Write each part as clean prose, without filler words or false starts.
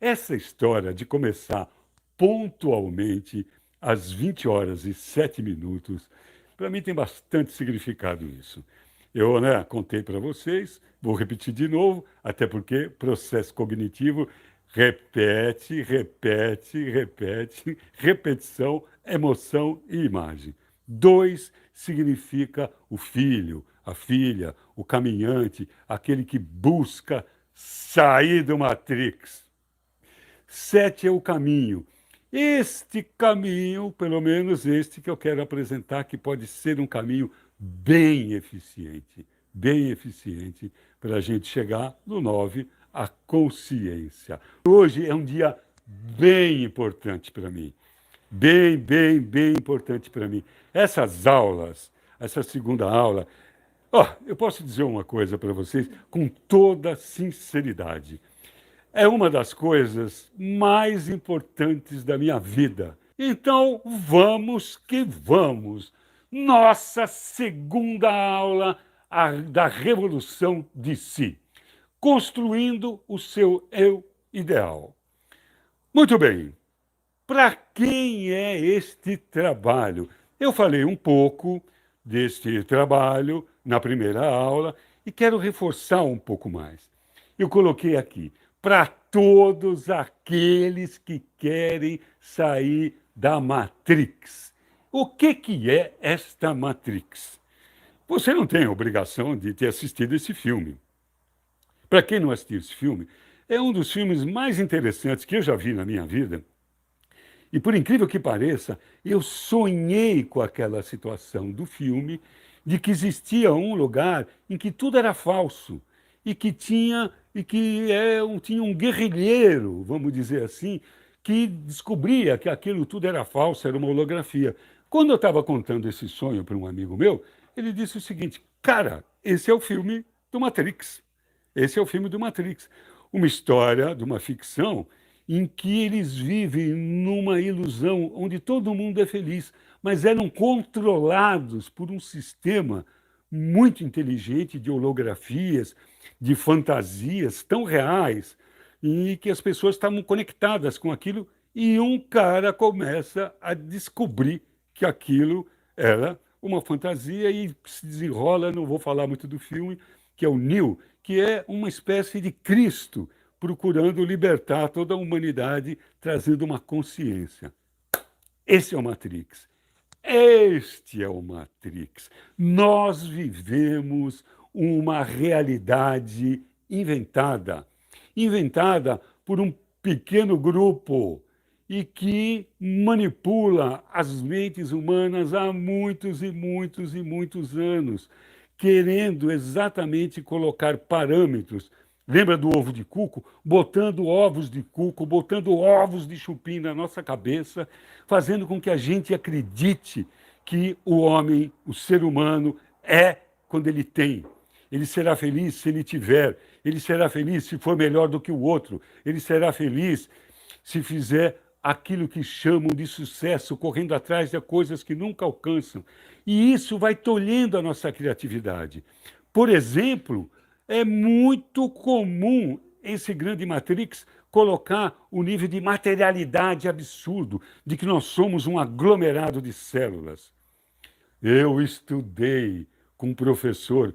Essa história de começar pontualmente às 20h07, para mim tem bastante significado isso. Eu, contei para vocês, vou repetir de novo, até porque processo cognitivo repete, repete, repete, repetição, emoção e imagem. 2 significa o filho, a filha, o caminhante, aquele que busca sair do Matrix. 7 é o caminho. Este caminho, pelo menos este que eu quero apresentar, que pode ser um caminho bem eficiente para a gente chegar no 9, a consciência. Hoje é um dia bem importante para mim. Bem importante para mim. Essas aulas, essa segunda aula, eu posso dizer uma coisa para vocês com toda sinceridade. É uma das coisas mais importantes da minha vida. Então, vamos que vamos. Nossa segunda aula da revolução de si, construindo o seu eu ideal. Muito bem. Para quem é este trabalho? Eu falei um pouco deste trabalho na primeira aula e quero reforçar um pouco mais. Eu coloquei aqui, para todos aqueles que querem sair da Matrix. O que é esta Matrix? Você não tem a obrigação de ter assistido esse filme. Para quem não assistiu esse filme, é um dos filmes mais interessantes que eu já vi na minha vida. E por incrível que pareça, eu sonhei com aquela situação do filme de que existia um lugar em que tudo era falso e que tinha um guerrilheiro, vamos dizer assim, que descobria que aquilo tudo era falso, era uma holografia. Quando eu estava contando esse sonho para um amigo meu, ele disse o seguinte: cara, esse é o filme do Matrix. Esse é o filme do Matrix. Uma história de uma ficção em que eles vivem numa ilusão onde todo mundo é feliz, mas eram controlados por um sistema muito inteligente de holografias, de fantasias tão reais, e que as pessoas estavam conectadas com aquilo, e um cara começa a descobrir que aquilo era uma fantasia e se desenrola, não vou falar muito do filme, que é o Neo, que é uma espécie de Cristo procurando libertar toda a humanidade, trazendo uma consciência. Esse é o Matrix. Este é o Matrix. Nós vivemos uma realidade inventada por um pequeno grupo e que manipula as mentes humanas há muitos e muitos e muitos anos, querendo exatamente colocar parâmetros. Lembra do ovo de cuco? Botando ovos de cuco, botando ovos de chupim na nossa cabeça, fazendo com que a gente acredite que o homem, o ser humano, é quando ele tem. Ele será feliz se ele tiver. Ele será feliz se for melhor do que o outro. Ele será feliz se fizer aquilo que chamam de sucesso, correndo atrás de coisas que nunca alcançam. E isso vai tolhendo a nossa criatividade. Por exemplo, é muito comum esse grande Matrix colocar o nível de materialidade absurdo, de que nós somos um aglomerado de células. Eu estudei com um professor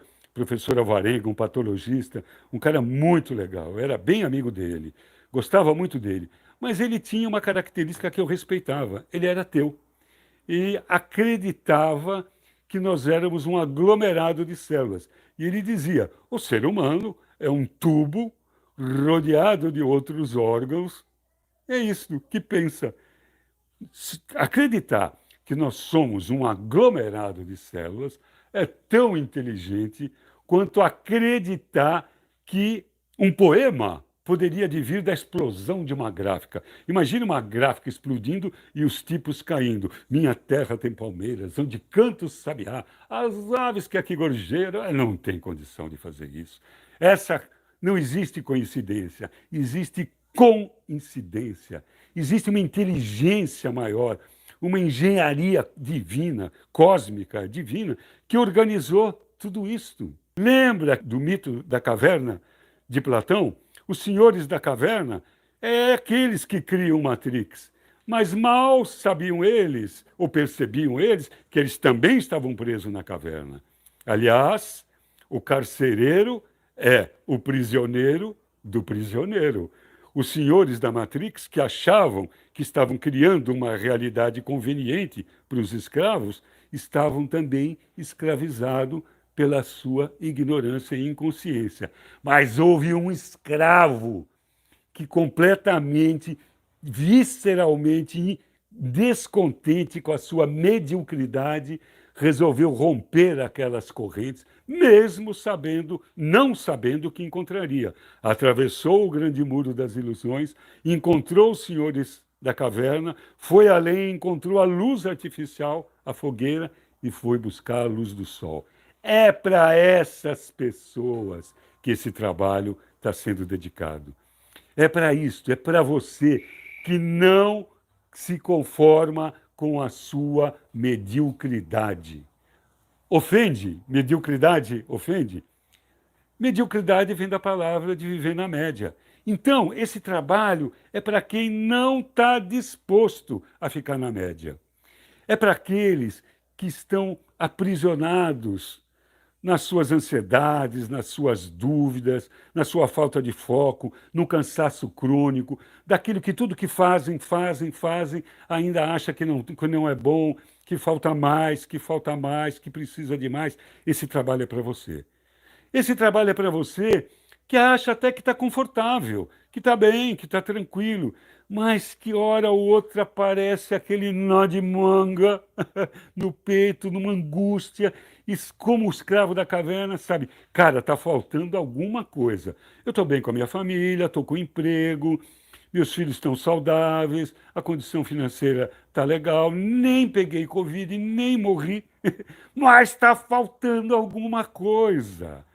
Alvarenga, um patologista, um cara muito legal, eu era bem amigo dele, gostava muito dele, mas ele tinha uma característica que eu respeitava, ele era ateu e acreditava que nós éramos um aglomerado de células. E ele dizia: o ser humano é um tubo rodeado de outros órgãos. É isso que pensa. Acreditar que nós somos um aglomerado de células é tão inteligente quanto acreditar que um poema poderia vir da explosão de uma gráfica. Imagine uma gráfica explodindo e os tipos caindo. Minha terra tem palmeiras, onde canta o sabiá, as aves que aqui gorjeiam. Não tem condição de fazer isso. Não existe coincidência, existe coincidência. Existe uma inteligência maior, uma engenharia divina, cósmica, divina, que organizou tudo isto. Lembra do mito da caverna de Platão? Os senhores da caverna é aqueles que criam Matrix. Mas mal sabiam eles, ou percebiam eles, que eles também estavam presos na caverna. Aliás, o carcereiro é o prisioneiro do prisioneiro. Os senhores da Matrix, que achavam que estavam criando uma realidade conveniente para os escravos, estavam também escravizados pela sua ignorância e inconsciência. Mas houve um escravo que completamente, visceralmente descontente com a sua mediocridade, resolveu romper aquelas correntes, mesmo sabendo, não sabendo o que encontraria. Atravessou o grande muro das ilusões, encontrou os senhores da caverna, foi além, encontrou a luz artificial, a fogueira, e foi buscar a luz do sol. É para essas pessoas que esse trabalho está sendo dedicado. É para isso, é para você que não se conforma com a sua mediocridade. Ofende? Mediocridade ofende? Mediocridade vem da palavra de viver na média. Então, esse trabalho é para quem não está disposto a ficar na média. É para aqueles que estão aprisionados nas suas ansiedades, nas suas dúvidas, na sua falta de foco, no cansaço crônico, daquilo que tudo que fazem, ainda acha que não é bom, que falta mais, que precisa de mais. Esse trabalho é para você. Esse trabalho é para você que acha até que está confortável, que está bem, que está tranquilo, mas que hora ou outra aparece aquele nó de manga no peito, numa angústia, e como o escravo da caverna, sabe? Cara, está faltando alguma coisa. Eu estou bem com a minha família, estou com emprego, meus filhos estão saudáveis, a condição financeira está legal, nem peguei Covid, nem morri, mas está faltando alguma coisa.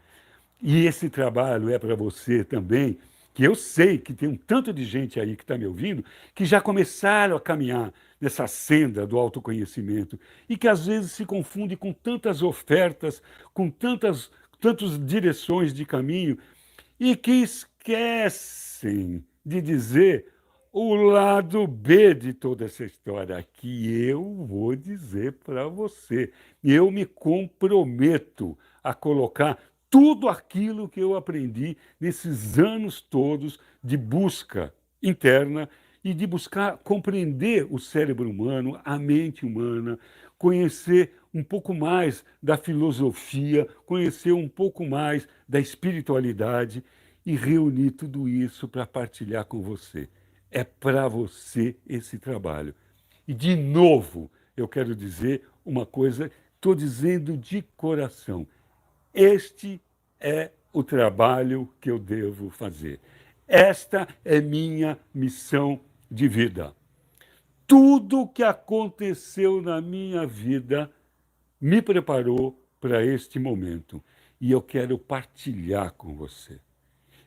E esse trabalho é para você também, que eu sei que tem um tanto de gente aí que está me ouvindo, que já começaram a caminhar nessa senda do autoconhecimento e que às vezes se confunde com tantas ofertas, com tantas direções de caminho e que esquecem de dizer o lado B de toda essa história, que eu vou dizer para você. Eu me comprometo a colocar tudo aquilo que eu aprendi nesses anos todos de busca interna e de buscar compreender o cérebro humano, a mente humana, conhecer um pouco mais da filosofia, conhecer um pouco mais da espiritualidade e reunir tudo isso para partilhar com você. É para você esse trabalho. E, de novo, eu quero dizer uma coisa, estou dizendo de coração. Este é o trabalho que eu devo fazer. Esta é minha missão de vida. Tudo que aconteceu na minha vida me preparou para este momento. E eu quero partilhar com você.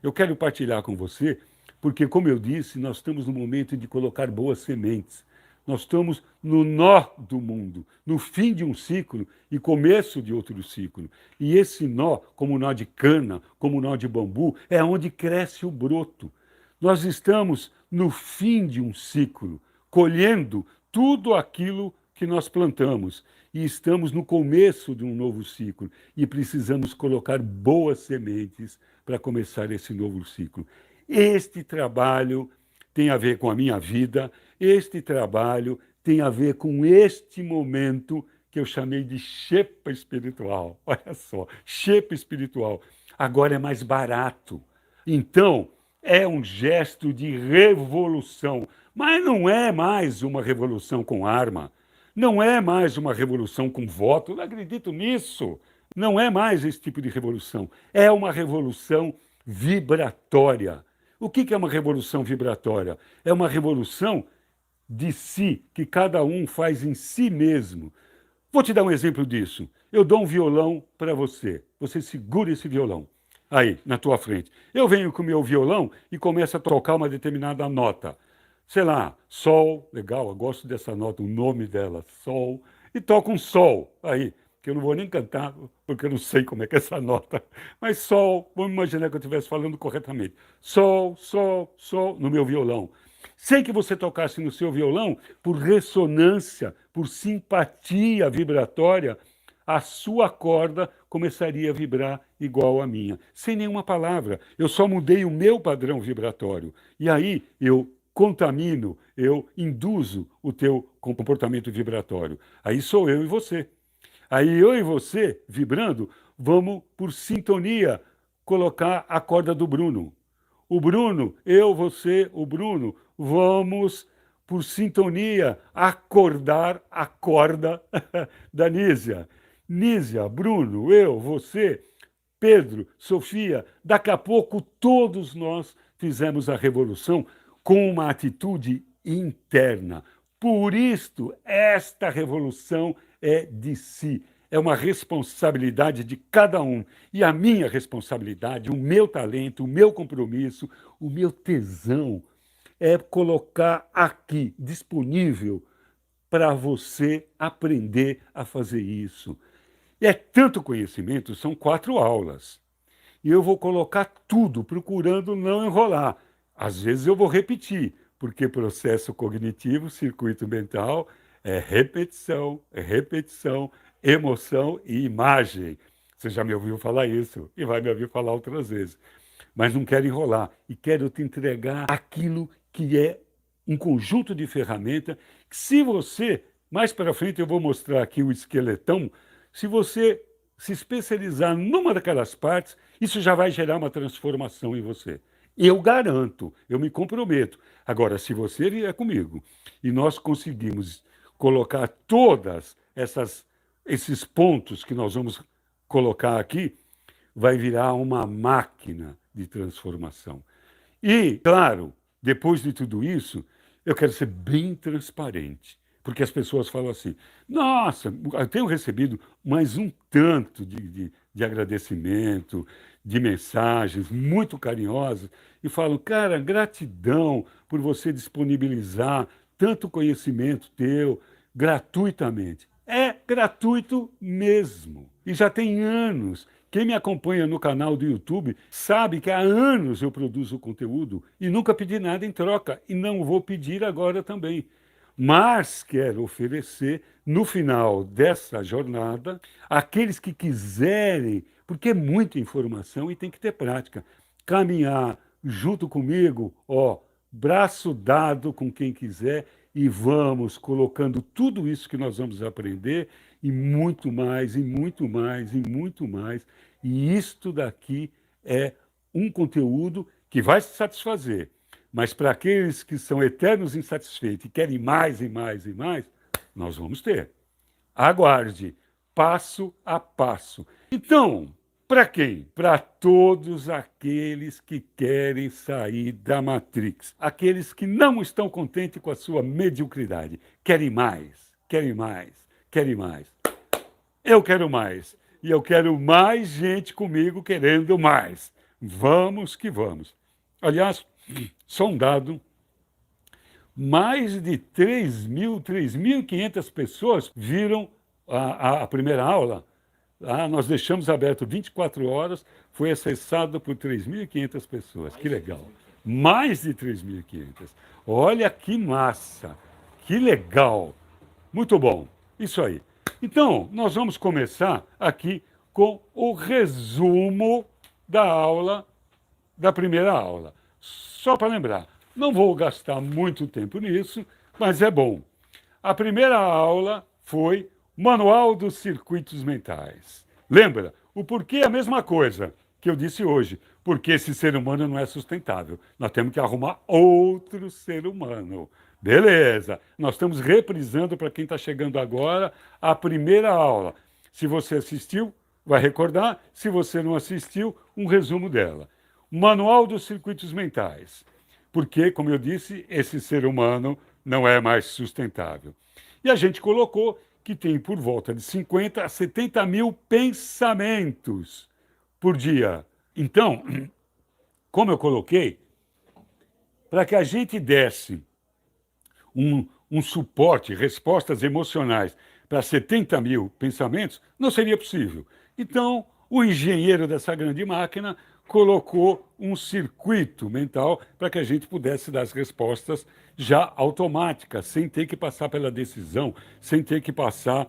Eu quero partilhar com você porque, como eu disse, nós estamos no momento de colocar boas sementes. Nós estamos no nó do mundo, no fim de um ciclo e começo de outro ciclo. E esse nó, como o nó de cana, como o nó de bambu, é onde cresce o broto. Nós estamos no fim de um ciclo, colhendo tudo aquilo que nós plantamos. E estamos no começo de um novo ciclo. E precisamos colocar boas sementes para começar esse novo ciclo. Este trabalho tem a ver com a minha vida, este trabalho tem a ver com este momento que eu chamei de xepa espiritual. Olha só, xepa espiritual. Agora é mais barato. Então, é um gesto de revolução. Mas não é mais uma revolução com arma. Não é mais uma revolução com voto. Eu não acredito nisso. Não é mais esse tipo de revolução. É uma revolução vibratória. O que é uma revolução vibratória? É uma revolução de si, que cada um faz em si mesmo. Vou te dar um exemplo disso. Eu dou um violão para você. Você segura esse violão aí, na tua frente. Eu venho com o meu violão e começo a tocar uma determinada nota. Sei lá, sol, legal, eu gosto dessa nota, o nome dela, sol. E toco um sol aí. que eu não vou nem cantar, porque eu não sei como é que é essa nota. Mas sol, vamos imaginar que eu estivesse falando corretamente. Sol, sol, sol, no meu violão. Sem que você tocasse no seu violão, por ressonância, por simpatia vibratória, a sua corda começaria a vibrar igual à minha, sem nenhuma palavra. Eu só mudei o meu padrão vibratório. E aí eu contamino, eu induzo o teu comportamento vibratório. Aí sou eu e você. Aí eu e você, vibrando, vamos, por sintonia, colocar a corda do Bruno. O Bruno, eu, você, o Bruno, vamos, por sintonia, acordar a corda da Nísia. Nísia, Bruno, eu, você, Pedro, Sofia, daqui a pouco todos nós fizemos a revolução com uma atitude interna. Por isto, esta revolução é de si. É uma responsabilidade de cada um. E a minha responsabilidade, o meu talento, o meu compromisso, o meu tesão é colocar aqui, disponível, para você aprender a fazer isso. E é tanto conhecimento, são 4 aulas. E eu vou colocar tudo, procurando não enrolar. Às vezes eu vou repetir, porque processo cognitivo, circuito mental, é repetição, emoção e imagem. Você já me ouviu falar isso e vai me ouvir falar outras vezes. Mas não quero enrolar e quero te entregar aquilo que é um conjunto de ferramentas que, se você, mais para frente eu vou mostrar aqui o esqueletão, se você se especializar numa daquelas partes, isso já vai gerar uma transformação em você. Eu garanto, eu me comprometo. Agora, se você vier comigo e nós conseguimos colocar todas esses pontos que nós vamos colocar aqui, vai virar uma máquina de transformação. E, claro, depois de tudo isso, eu quero ser bem transparente, porque as pessoas falam assim: nossa, eu tenho recebido mais um tanto de agradecimento, de mensagens muito carinhosas, e falam: cara, gratidão por você disponibilizar tanto conhecimento teu gratuitamente. É gratuito mesmo. E já tem anos. Quem me acompanha no canal do YouTube sabe que há anos eu produzo conteúdo e nunca pedi nada em troca e não vou pedir agora também. Mas quero oferecer, no final dessa jornada, aqueles que quiserem, porque é muita informação e tem que ter prática, caminhar junto comigo, ó, braço dado com quem quiser, e vamos colocando tudo isso que nós vamos aprender e muito mais, e muito mais, e muito mais. E isto daqui é um conteúdo que vai se satisfazer. Mas para aqueles que são eternos insatisfeitos e querem mais e mais e mais, nós vamos ter. Aguarde, passo a passo. Então, para quem? Para todos aqueles que querem sair da Matrix. Aqueles que não estão contentes com a sua mediocridade. Querem mais, querem mais, querem mais. Eu quero mais. E eu quero mais gente comigo querendo mais. Vamos que vamos. Aliás, só um dado: mais de 3.500 pessoas viram a primeira aula. Nós deixamos aberto 24 horas, foi acessado por 3.500 pessoas. Que legal. Mais de 3.500. Olha que massa. Que legal. Muito bom. Isso aí. Então, nós vamos começar aqui com o resumo da aula, da primeira aula. Só para lembrar, não vou gastar muito tempo nisso, mas é bom. A primeira aula foi Manual dos Circuitos Mentais. Lembra? O porquê é a mesma coisa que eu disse hoje. Porque esse ser humano não é sustentável. Nós temos que arrumar outro ser humano. Beleza. Nós estamos reprisando, para quem está chegando agora, a primeira aula. Se você assistiu, vai recordar. Se você não assistiu, um resumo dela. Manual dos Circuitos Mentais. Porque, como eu disse, esse ser humano não é mais sustentável. E a gente colocou que tem por volta de 50 a 70 mil pensamentos por dia. Então, como eu coloquei, para que a gente desse um suporte, respostas emocionais para 70 mil pensamentos, não seria possível. Então, o engenheiro dessa grande máquina colocou um circuito mental para que a gente pudesse dar as respostas já automáticas, sem ter que passar pela decisão, sem ter que passar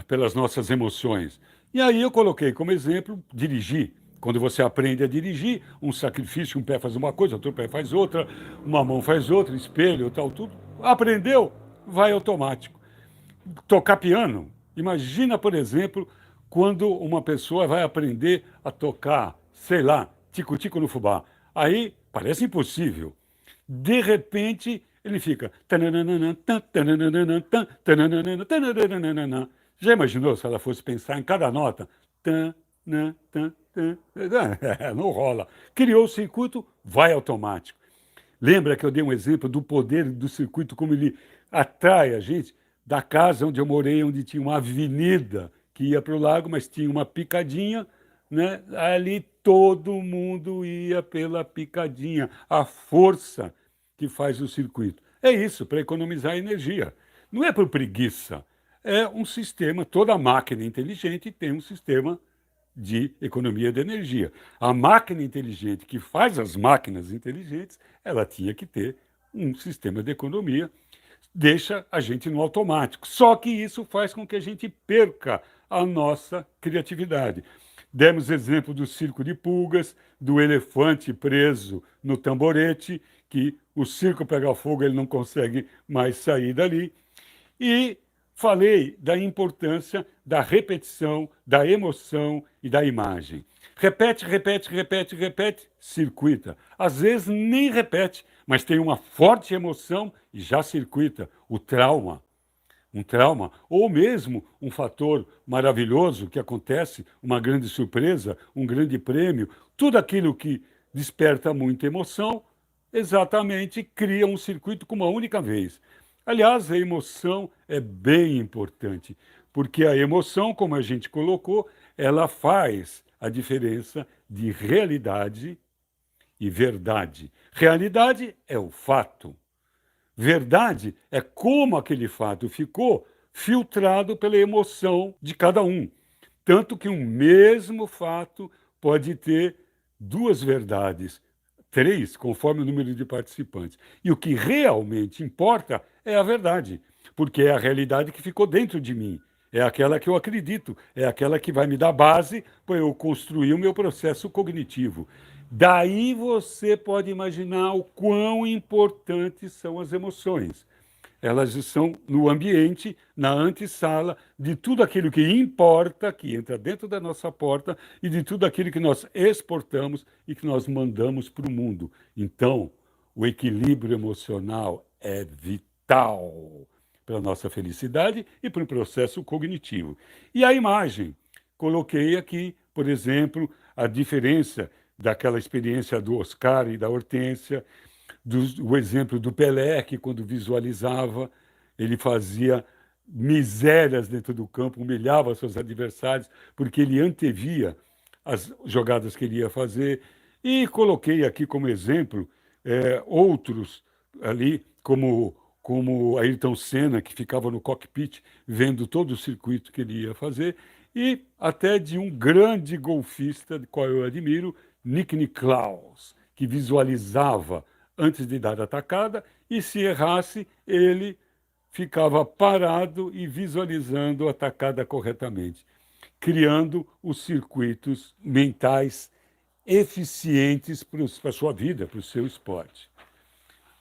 pelas nossas emoções. E aí eu coloquei como exemplo dirigir. Quando você aprende a dirigir, um sacrifício, um pé faz uma coisa, outro pé faz outra, uma mão faz outra, espelho, tal, tudo. Aprendeu, vai automático. Tocar piano. Imagina, por exemplo, quando uma pessoa vai aprender a tocar, sei lá, tico-tico no fubá. Aí parece impossível. De repente, ele fica. Já imaginou se ela fosse pensar em cada nota? Não rola. Criou o circuito, vai automático. Lembra que eu dei um exemplo do poder do circuito, como ele atrai a gente? Da casa onde eu morei, onde tinha uma avenida que ia para o lago, mas tinha uma picadinha, né? Ali todo mundo ia pela picadinha. A força que faz o circuito. É isso, para economizar energia. Não é por preguiça. É um sistema, toda máquina inteligente tem um sistema de economia de energia. A máquina inteligente que faz as máquinas inteligentes, ela tinha que ter um sistema de economia, deixa a gente no automático. Só que isso faz com que a gente perca a nossa criatividade. Demos exemplo do circo de pulgas, do elefante preso no tamborete, que o circo pega fogo, ele não consegue mais sair dali. E falei da importância da repetição, da emoção e da imagem. Repete, repete, repete, repete, circuita. Às vezes nem repete, mas tem uma forte emoção e já circuita. O trauma. Um trauma, ou mesmo um fator maravilhoso que acontece, uma grande surpresa, um grande prêmio, tudo aquilo que desperta muita emoção, exatamente cria um circuito com uma única vez. Aliás, a emoção é bem importante, porque a emoção, como a gente colocou, ela faz a diferença de realidade e verdade. Realidade é o fato. Verdade é como aquele fato ficou filtrado pela emoção de cada um. Tanto que um mesmo fato pode ter duas verdades, três, conforme o número de participantes. E o que realmente importa é a verdade, porque é a realidade que ficou dentro de mim. É aquela que eu acredito, é aquela que vai me dar base para eu construir o meu processo cognitivo. Daí você pode imaginar o quão importantes são as emoções. Elas estão no ambiente, na antessala, de tudo aquilo que importa, que entra dentro da nossa porta, e de tudo aquilo que nós exportamos e que nós mandamos para o mundo. Então, o equilíbrio emocional é vital para a nossa felicidade e para o processo cognitivo. E a imagem? Coloquei aqui, por exemplo, a diferença daquela experiência do Oscar e da Hortência, o exemplo do Pelé, que quando visualizava, ele fazia misérias dentro do campo, humilhava seus adversários, porque ele antevia as jogadas que ele ia fazer. E coloquei aqui como exemplo outros ali, como Ayrton Senna, que ficava no cockpit vendo todo o circuito que ele ia fazer, e até de um grande golfista, qual eu admiro, Nick Nicklaus, que visualizava antes de dar a tacada, e se errasse, ele ficava parado e visualizando a tacada corretamente, criando os circuitos mentais eficientes para a sua vida, para o seu esporte.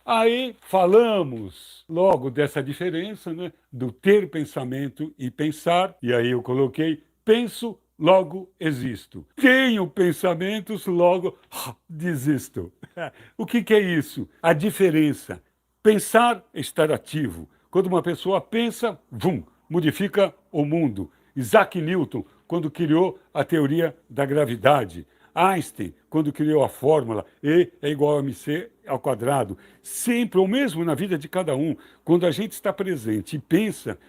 Aí falamos logo dessa diferença, né, do ter pensamento e pensar, e aí eu coloquei penso, logo existo. Tenho pensamentos, logo desisto. O que é isso? A diferença. Pensar é estar ativo. Quando uma pessoa pensa, vum, modifica o mundo. Isaac Newton, quando criou a teoria da gravidade. Einstein, quando criou a fórmula E é igual a mc ao quadrado. Sempre, ou mesmo na vida de cada um, quando a gente está presente e pensa,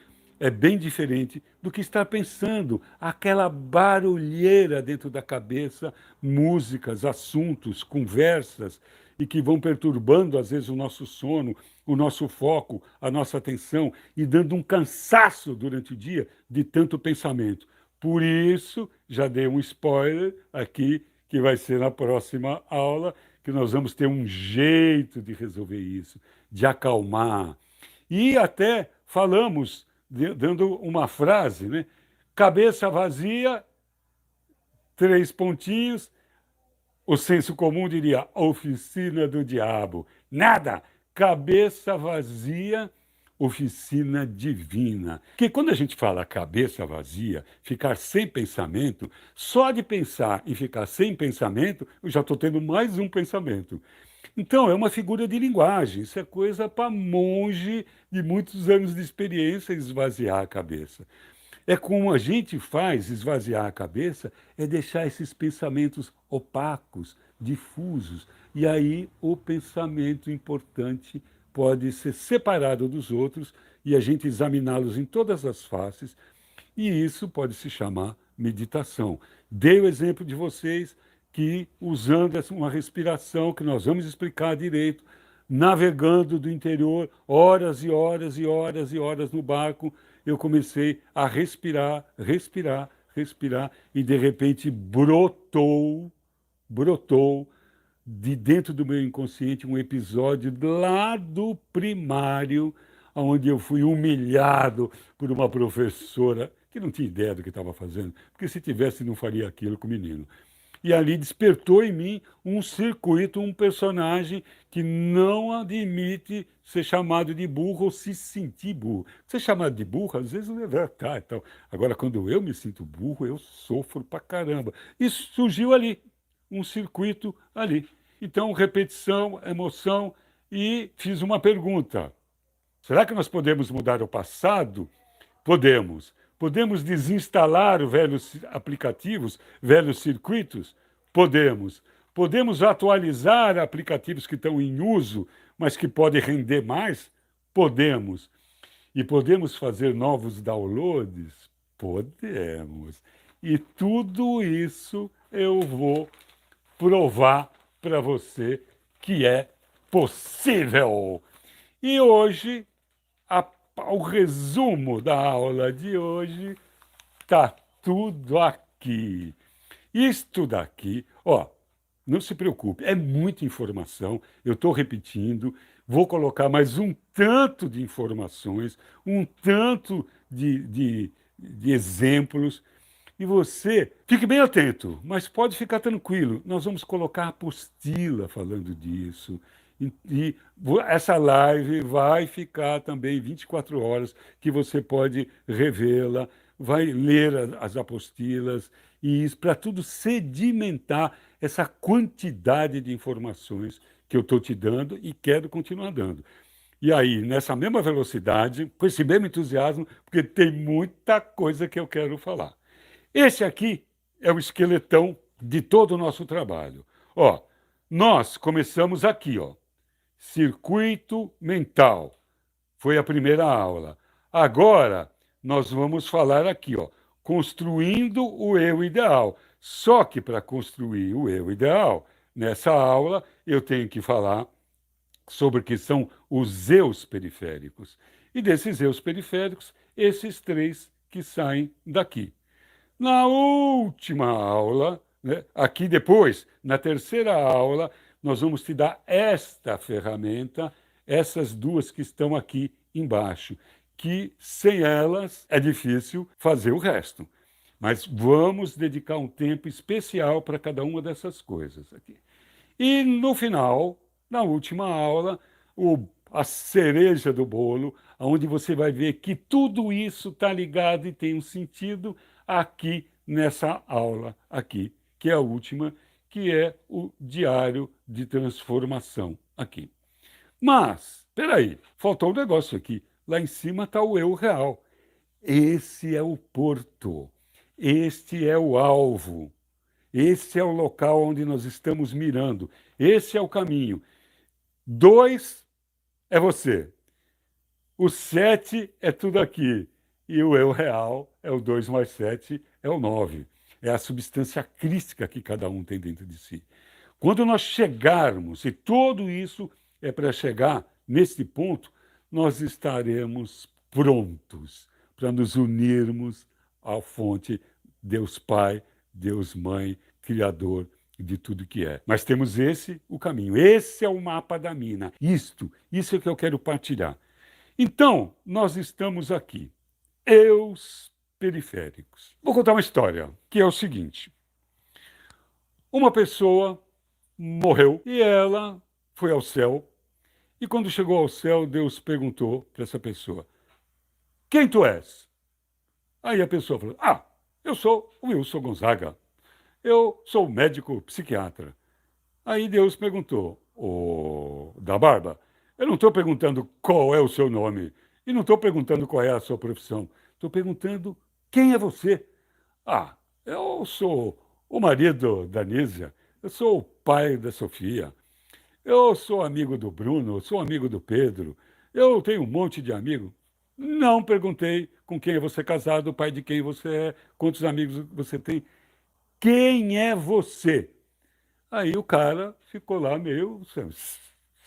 é bem diferente do que estar pensando, aquela barulheira dentro da cabeça, músicas, assuntos, conversas, e que vão perturbando, às vezes, o nosso sono, o nosso foco, a nossa atenção e dando um cansaço durante o dia de tanto pensamento. Por isso, já dei um spoiler aqui, que vai ser na próxima aula, que nós vamos ter um jeito de resolver isso, de acalmar. E até falamos, dando uma frase, né? Cabeça vazia, 3 pontinhos, o senso comum diria oficina do diabo. Nada, cabeça vazia, oficina divina. Porque quando a gente fala cabeça vazia, ficar sem pensamento, só de pensar e ficar sem pensamento, eu já estou tendo mais um pensamento. Então, é uma figura de linguagem, isso é coisa para monge de muitos anos de experiência esvaziar a cabeça. É como a gente faz esvaziar a cabeça, é deixar esses pensamentos opacos, difusos, e aí o pensamento importante pode ser separado dos outros e a gente examiná-los em todas as faces, e isso pode se chamar meditação. Dei o exemplo de vocês que, usando uma respiração, que nós vamos explicar direito, navegando do interior, horas e horas e horas e horas no barco, eu comecei a respirar, respirar, respirar, e de repente brotou de dentro do meu inconsciente um episódio lá do primário, onde eu fui humilhado por uma professora que não tinha ideia do que estava fazendo, porque se tivesse não faria aquilo com o menino. E ali despertou em mim um circuito, um personagem que não admite ser chamado de burro ou se sentir burro. Ser chamado de burro, às vezes, tá, então. Agora, quando eu me sinto burro, eu sofro pra caramba. Isso surgiu ali, um circuito ali. Então, repetição, emoção, e fiz uma pergunta. Será que nós podemos mudar o passado? Podemos. Podemos desinstalar velhos aplicativos, velhos circuitos? Podemos. Podemos atualizar aplicativos que estão em uso, mas que podem render mais? Podemos. E podemos fazer novos downloads? Podemos. E tudo isso eu vou provar para você que é possível. E hoje, o resumo da aula de hoje está tudo aqui. Isto daqui, ó, não se preocupe, é muita informação, eu estou repetindo, vou colocar mais um tanto de informações, um tanto de exemplos, e você fique bem atento, mas pode ficar tranquilo, nós vamos colocar a apostila falando disso. E essa live vai ficar também 24 horas, que você pode revê-la, vai ler as apostilas, e isso para tudo sedimentar essa quantidade de informações que eu estou te dando e quero continuar dando. E aí, nessa mesma velocidade, com esse mesmo entusiasmo, porque tem muita coisa que eu quero falar. Esse aqui é o esqueletão de todo o nosso trabalho. Ó, nós começamos aqui, ó. Circuito mental. Foi a primeira aula. Agora, nós vamos falar aqui, ó, construindo o eu ideal. Só que para construir o eu ideal, nessa aula, eu tenho que falar sobre o que são os eus periféricos. E desses eus periféricos, esses 3 que saem daqui. Na última aula, né, aqui depois, na terceira aula, nós vamos te dar esta ferramenta, essas 2 que estão aqui embaixo, que sem elas é difícil fazer o resto. Mas vamos dedicar um tempo especial para cada uma dessas coisas aqui. E no final, na última aula, a cereja do bolo, onde você vai ver que tudo isso está ligado e tem um sentido aqui nessa aula aqui, que é a última, que é o diário de transformação aqui. Mas, espera aí, faltou um negócio aqui. Lá em cima está o eu real. Esse é o porto. Este é o alvo. Esse é o local onde nós estamos mirando. Esse é o caminho. 2 é você. O 7 é tudo aqui. E o eu real é o 2 mais 7, é o 9. É a substância crística que cada um tem dentro de si. Quando nós chegarmos, e tudo isso é para chegar nesse ponto, nós estaremos prontos para nos unirmos à fonte Deus Pai, Deus Mãe, Criador de tudo que é. Mas temos o caminho. Esse é o mapa da mina. Isso é que eu quero partilhar. Então, nós estamos aqui, eus periféricos. Vou contar uma história, que é o seguinte. Uma pessoa morreu e ela foi ao céu. E quando chegou ao céu, Deus perguntou para essa pessoa: quem tu és? Aí a pessoa falou: eu sou o Wilson Gonzaga. Eu sou médico psiquiatra. Aí Deus perguntou: da barba, eu não estou perguntando qual é o seu nome. E não estou perguntando qual é a sua profissão. Estou perguntando quem é você. Eu sou o marido da Nísia. Eu sou o pai da Sofia. Eu sou amigo do Bruno, sou amigo do Pedro. Eu tenho um monte de amigos. Não perguntei com quem é você casado, o pai de quem você é, quantos amigos você tem. Quem é você? Aí o cara ficou lá meio,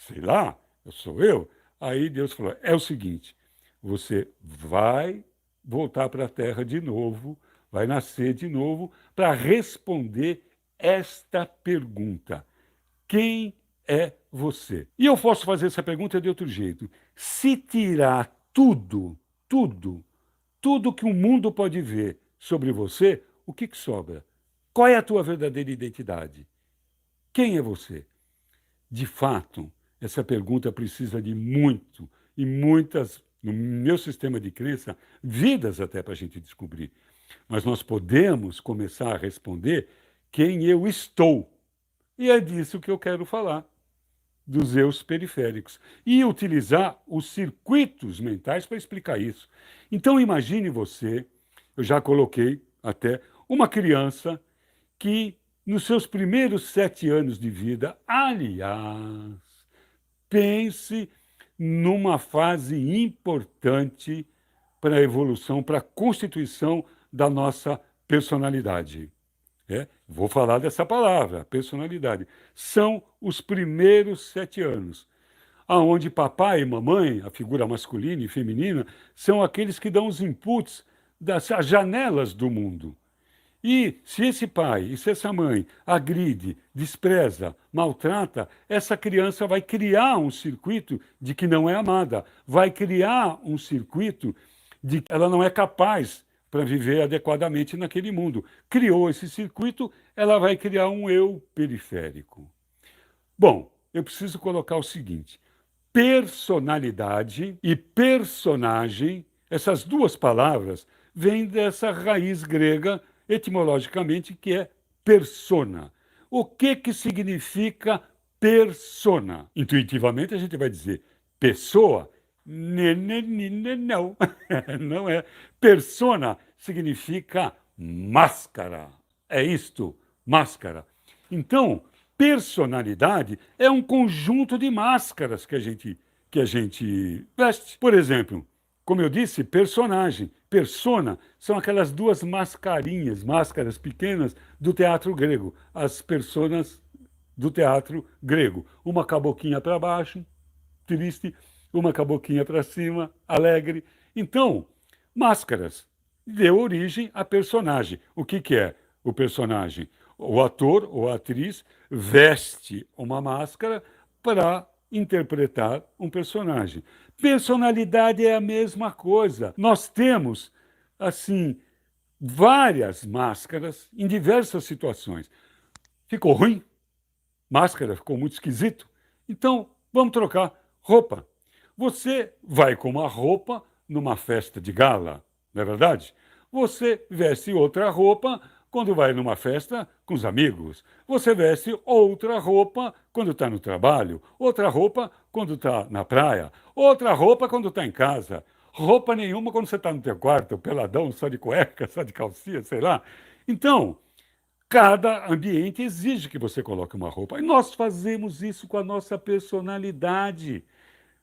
sei lá, sou eu. Aí Deus falou: é o seguinte, você vai voltar para a terra de novo, vai nascer de novo para responder esta pergunta. Quem é você? E eu posso fazer essa pergunta de outro jeito. Se tirar tudo que o mundo pode ver sobre você, o que sobra? Qual é a tua verdadeira identidade? Quem é você? De fato, essa pergunta precisa de muito e muitas, no meu sistema de crença, vidas até para a gente descobrir. Mas nós podemos começar a responder quem eu estou. E é disso que eu quero falar, dos eus periféricos. E utilizar os circuitos mentais para explicar isso. Então imagine você, eu já coloquei até, uma criança que nos seus primeiros 7 anos de vida, aliás, pense numa fase importante para a evolução, para a constituição da nossa personalidade. Vou falar dessa palavra, personalidade. São os primeiros 7 anos, aonde papai e mamãe, a figura masculina e feminina, são aqueles que dão os inputs das janelas do mundo. E se esse pai e se essa mãe agride, despreza, maltrata, essa criança vai criar um circuito de que não é amada, vai criar um circuito de que ela não é capaz para viver adequadamente naquele mundo. Criou esse circuito, ela vai criar um eu periférico. Bom, eu preciso colocar o seguinte: personalidade e personagem, essas duas palavras, vêm dessa raiz grega, etimologicamente, que é persona. O que significa persona? Intuitivamente a gente vai dizer pessoa. Não, não é. Persona significa máscara. É isto, máscara. Então, personalidade é um conjunto de máscaras que a gente veste. Por exemplo, como eu disse, personagem, persona, são aquelas duas mascarinhas, máscaras pequenas do teatro grego, as personas do teatro grego. Uma com a boquinha para baixo, triste, uma com a boquinha para cima, alegre. Então, máscaras deu origem a personagem. O que é o personagem? O ator ou a atriz veste uma máscara para interpretar um personagem. Personalidade é a mesma coisa. Nós temos, assim, várias máscaras em diversas situações. Ficou ruim? Máscara ficou muito esquisito? Então, vamos trocar roupa. Você vai com uma roupa numa festa de gala, não é verdade? Você veste outra roupa quando vai numa festa com os amigos. Você veste outra roupa quando está no trabalho, outra roupa quando está na praia, outra roupa quando está em casa. Roupa nenhuma quando você está no teu quarto, peladão, só de cueca, só de calcinha, sei lá. Então, cada ambiente exige que você coloque uma roupa. E nós fazemos isso com a nossa personalidade.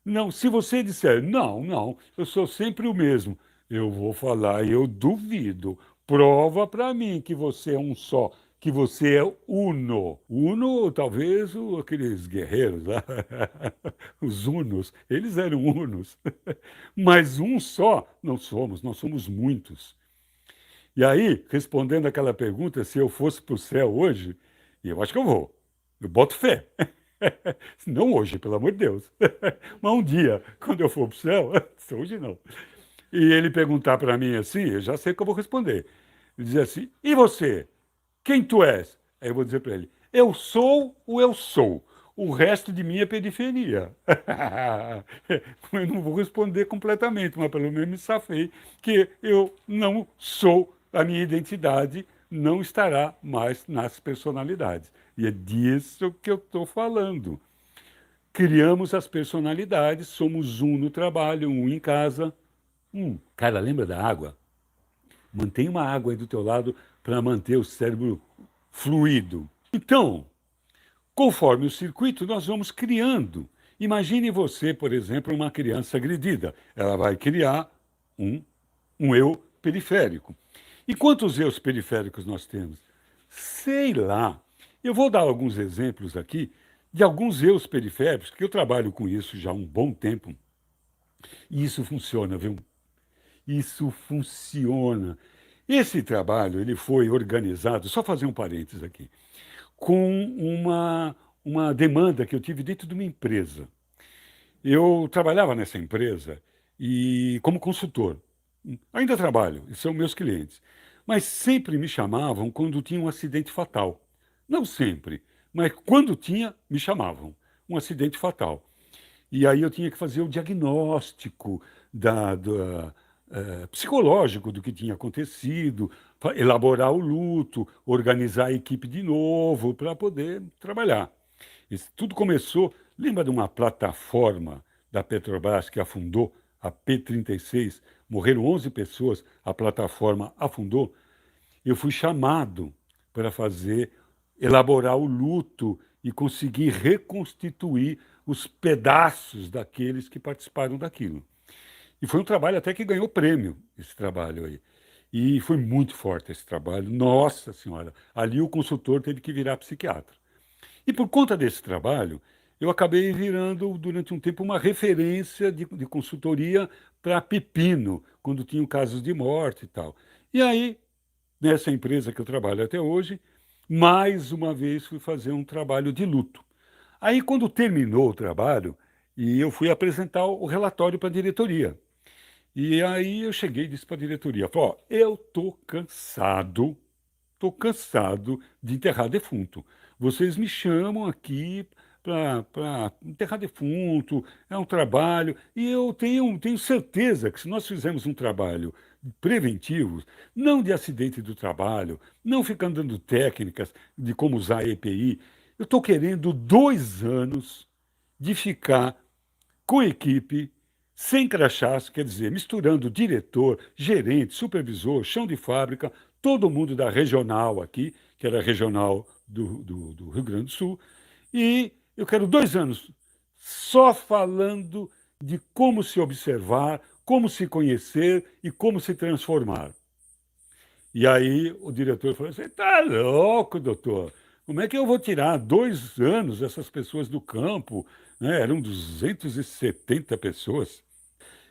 Não, se você disser, não, eu sou sempre o mesmo, eu vou falar, eu duvido. Prova para mim que você é um só. que você é uno. Uno, talvez aqueles guerreiros lá, os unos, eles eram unos. Mas um só não somos, nós somos muitos. E aí, respondendo aquela pergunta, se eu fosse para o céu hoje, e eu acho que eu vou, eu boto fé. Não hoje, pelo amor de Deus. Mas um dia, quando eu for para o céu, hoje não. E ele perguntar para mim assim, eu já sei o que eu vou responder. Ele dizer assim, e você? Quem tu és? Aí eu vou dizer para ele, eu sou o eu sou. O resto de mim é periferia. Eu não vou responder completamente, mas pelo menos me safei que eu não sou, a minha identidade não estará mais nas personalidades. E é disso que eu estou falando. Criamos as personalidades, somos um no trabalho, um em casa. Cara, lembra da água? Mantém uma água aí do teu lado para manter o cérebro fluido. Então, conforme o circuito, nós vamos criando. Imagine você, por exemplo, uma criança agredida. Ela vai criar um, um eu periférico. E quantos eus periféricos nós temos? Sei lá. Eu vou dar alguns exemplos aqui de alguns eus periféricos, que eu trabalho com isso já há um bom tempo. E isso funciona, viu? Isso funciona. Esse trabalho ele foi organizado, só fazer um parênteses aqui, com uma demanda que eu tive dentro de uma empresa. Eu trabalhava nessa empresa e como consultor. Ainda trabalho, e são meus clientes. Mas sempre me chamavam quando tinha um acidente fatal. Não sempre, mas quando tinha, me chamavam. Um acidente fatal. E aí eu tinha que fazer o diagnóstico psicológico do que tinha acontecido, elaborar o luto, organizar a equipe de novo para poder trabalhar. Isso tudo começou. Lembra de uma plataforma da Petrobras que afundou, a P-36? Morreram 11 pessoas, a plataforma afundou. Eu fui chamado para elaborar o luto e conseguir reconstituir os pedaços daqueles que participaram daquilo. E foi um trabalho até que ganhou prêmio, esse trabalho aí. E foi muito forte esse trabalho. Nossa Senhora, ali o consultor teve que virar psiquiatra. E por conta desse trabalho, eu acabei virando, durante um tempo, uma referência de consultoria para pepino, quando tinham casos de morte e tal. E aí, nessa empresa que eu trabalho até hoje, mais uma vez fui fazer um trabalho de luto. Aí, quando terminou o trabalho, e eu fui apresentar o relatório para a diretoria. E aí eu cheguei e disse para a diretoria, falei, ó, eu estou cansado de enterrar defunto. Vocês me chamam aqui para enterrar defunto, é um trabalho, e eu tenho certeza que se nós fizermos um trabalho preventivo, não de acidente do trabalho, não ficando dando técnicas de como usar a EPI, eu estou querendo 2 anos de ficar com equipe, sem crachás, quer dizer, misturando diretor, gerente, supervisor, chão de fábrica, todo mundo da regional aqui, que era a regional do Rio Grande do Sul, e eu quero 2 anos só falando de como se observar, como se conhecer e como se transformar. E aí o diretor falou: Você está louco, doutor? Como é que eu vou tirar 2 anos essas pessoas do campo? Né? Eram 270 pessoas.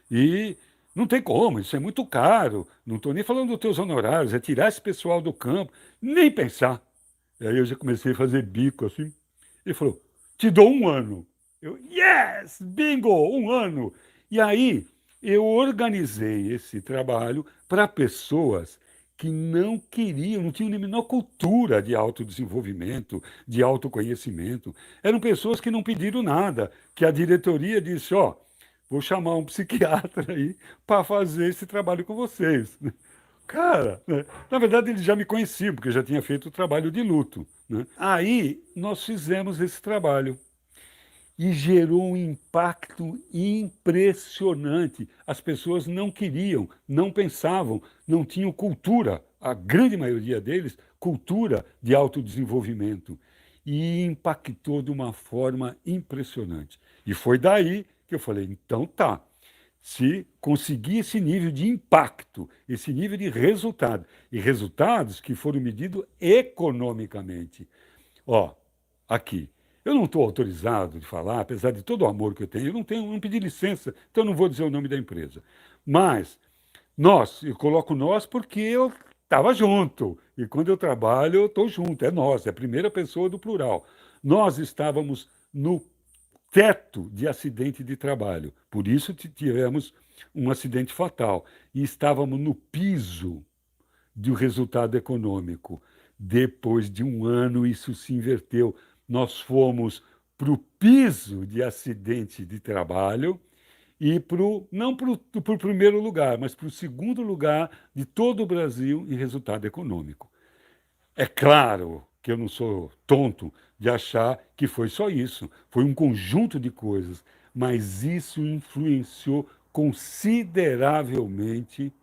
E não tem como, isso é muito caro. Não estou nem falando dos teus honorários, é tirar esse pessoal do campo, nem pensar. E aí eu já comecei a fazer bico assim. Ele falou: Te dou 1 ano. Eu, yes, bingo, 1 ano. E aí eu organizei esse trabalho para pessoas que não queriam, não tinham nem a menor cultura de autodesenvolvimento, de autoconhecimento. Eram pessoas que não pediram nada, que a diretoria disse, ó, vou chamar um psiquiatra aí para fazer esse trabalho com vocês. Cara, né? Na verdade eles já me conheciam, porque eu já tinha feito o trabalho de luto. Né? Aí nós fizemos esse trabalho e gerou um impacto impressionante. As pessoas não queriam, não pensavam, não tinham cultura, a grande maioria deles, cultura de autodesenvolvimento. E impactou de uma forma impressionante. E foi daí que eu falei: então tá, se conseguir esse nível de impacto, esse nível de resultado, e resultados que foram medidos economicamente. Ó, aqui. Eu não estou autorizado de falar, apesar de todo o amor que eu tenho, não pedi licença, então eu não vou dizer o nome da empresa. Mas nós, eu coloco nós porque eu estava junto. E quando eu trabalho, eu estou junto. É nós, é a primeira pessoa do plural. Nós estávamos no teto de acidente de trabalho. Por isso tivemos um acidente fatal. E estávamos no piso do resultado econômico. Depois de um ano, isso se inverteu. Nós fomos para o piso de acidente de trabalho e não para o primeiro lugar, mas para o segundo lugar de todo o Brasil em resultado econômico. É claro que eu não sou tonto de achar que foi só isso, foi um conjunto de coisas, mas isso influenciou consideravelmente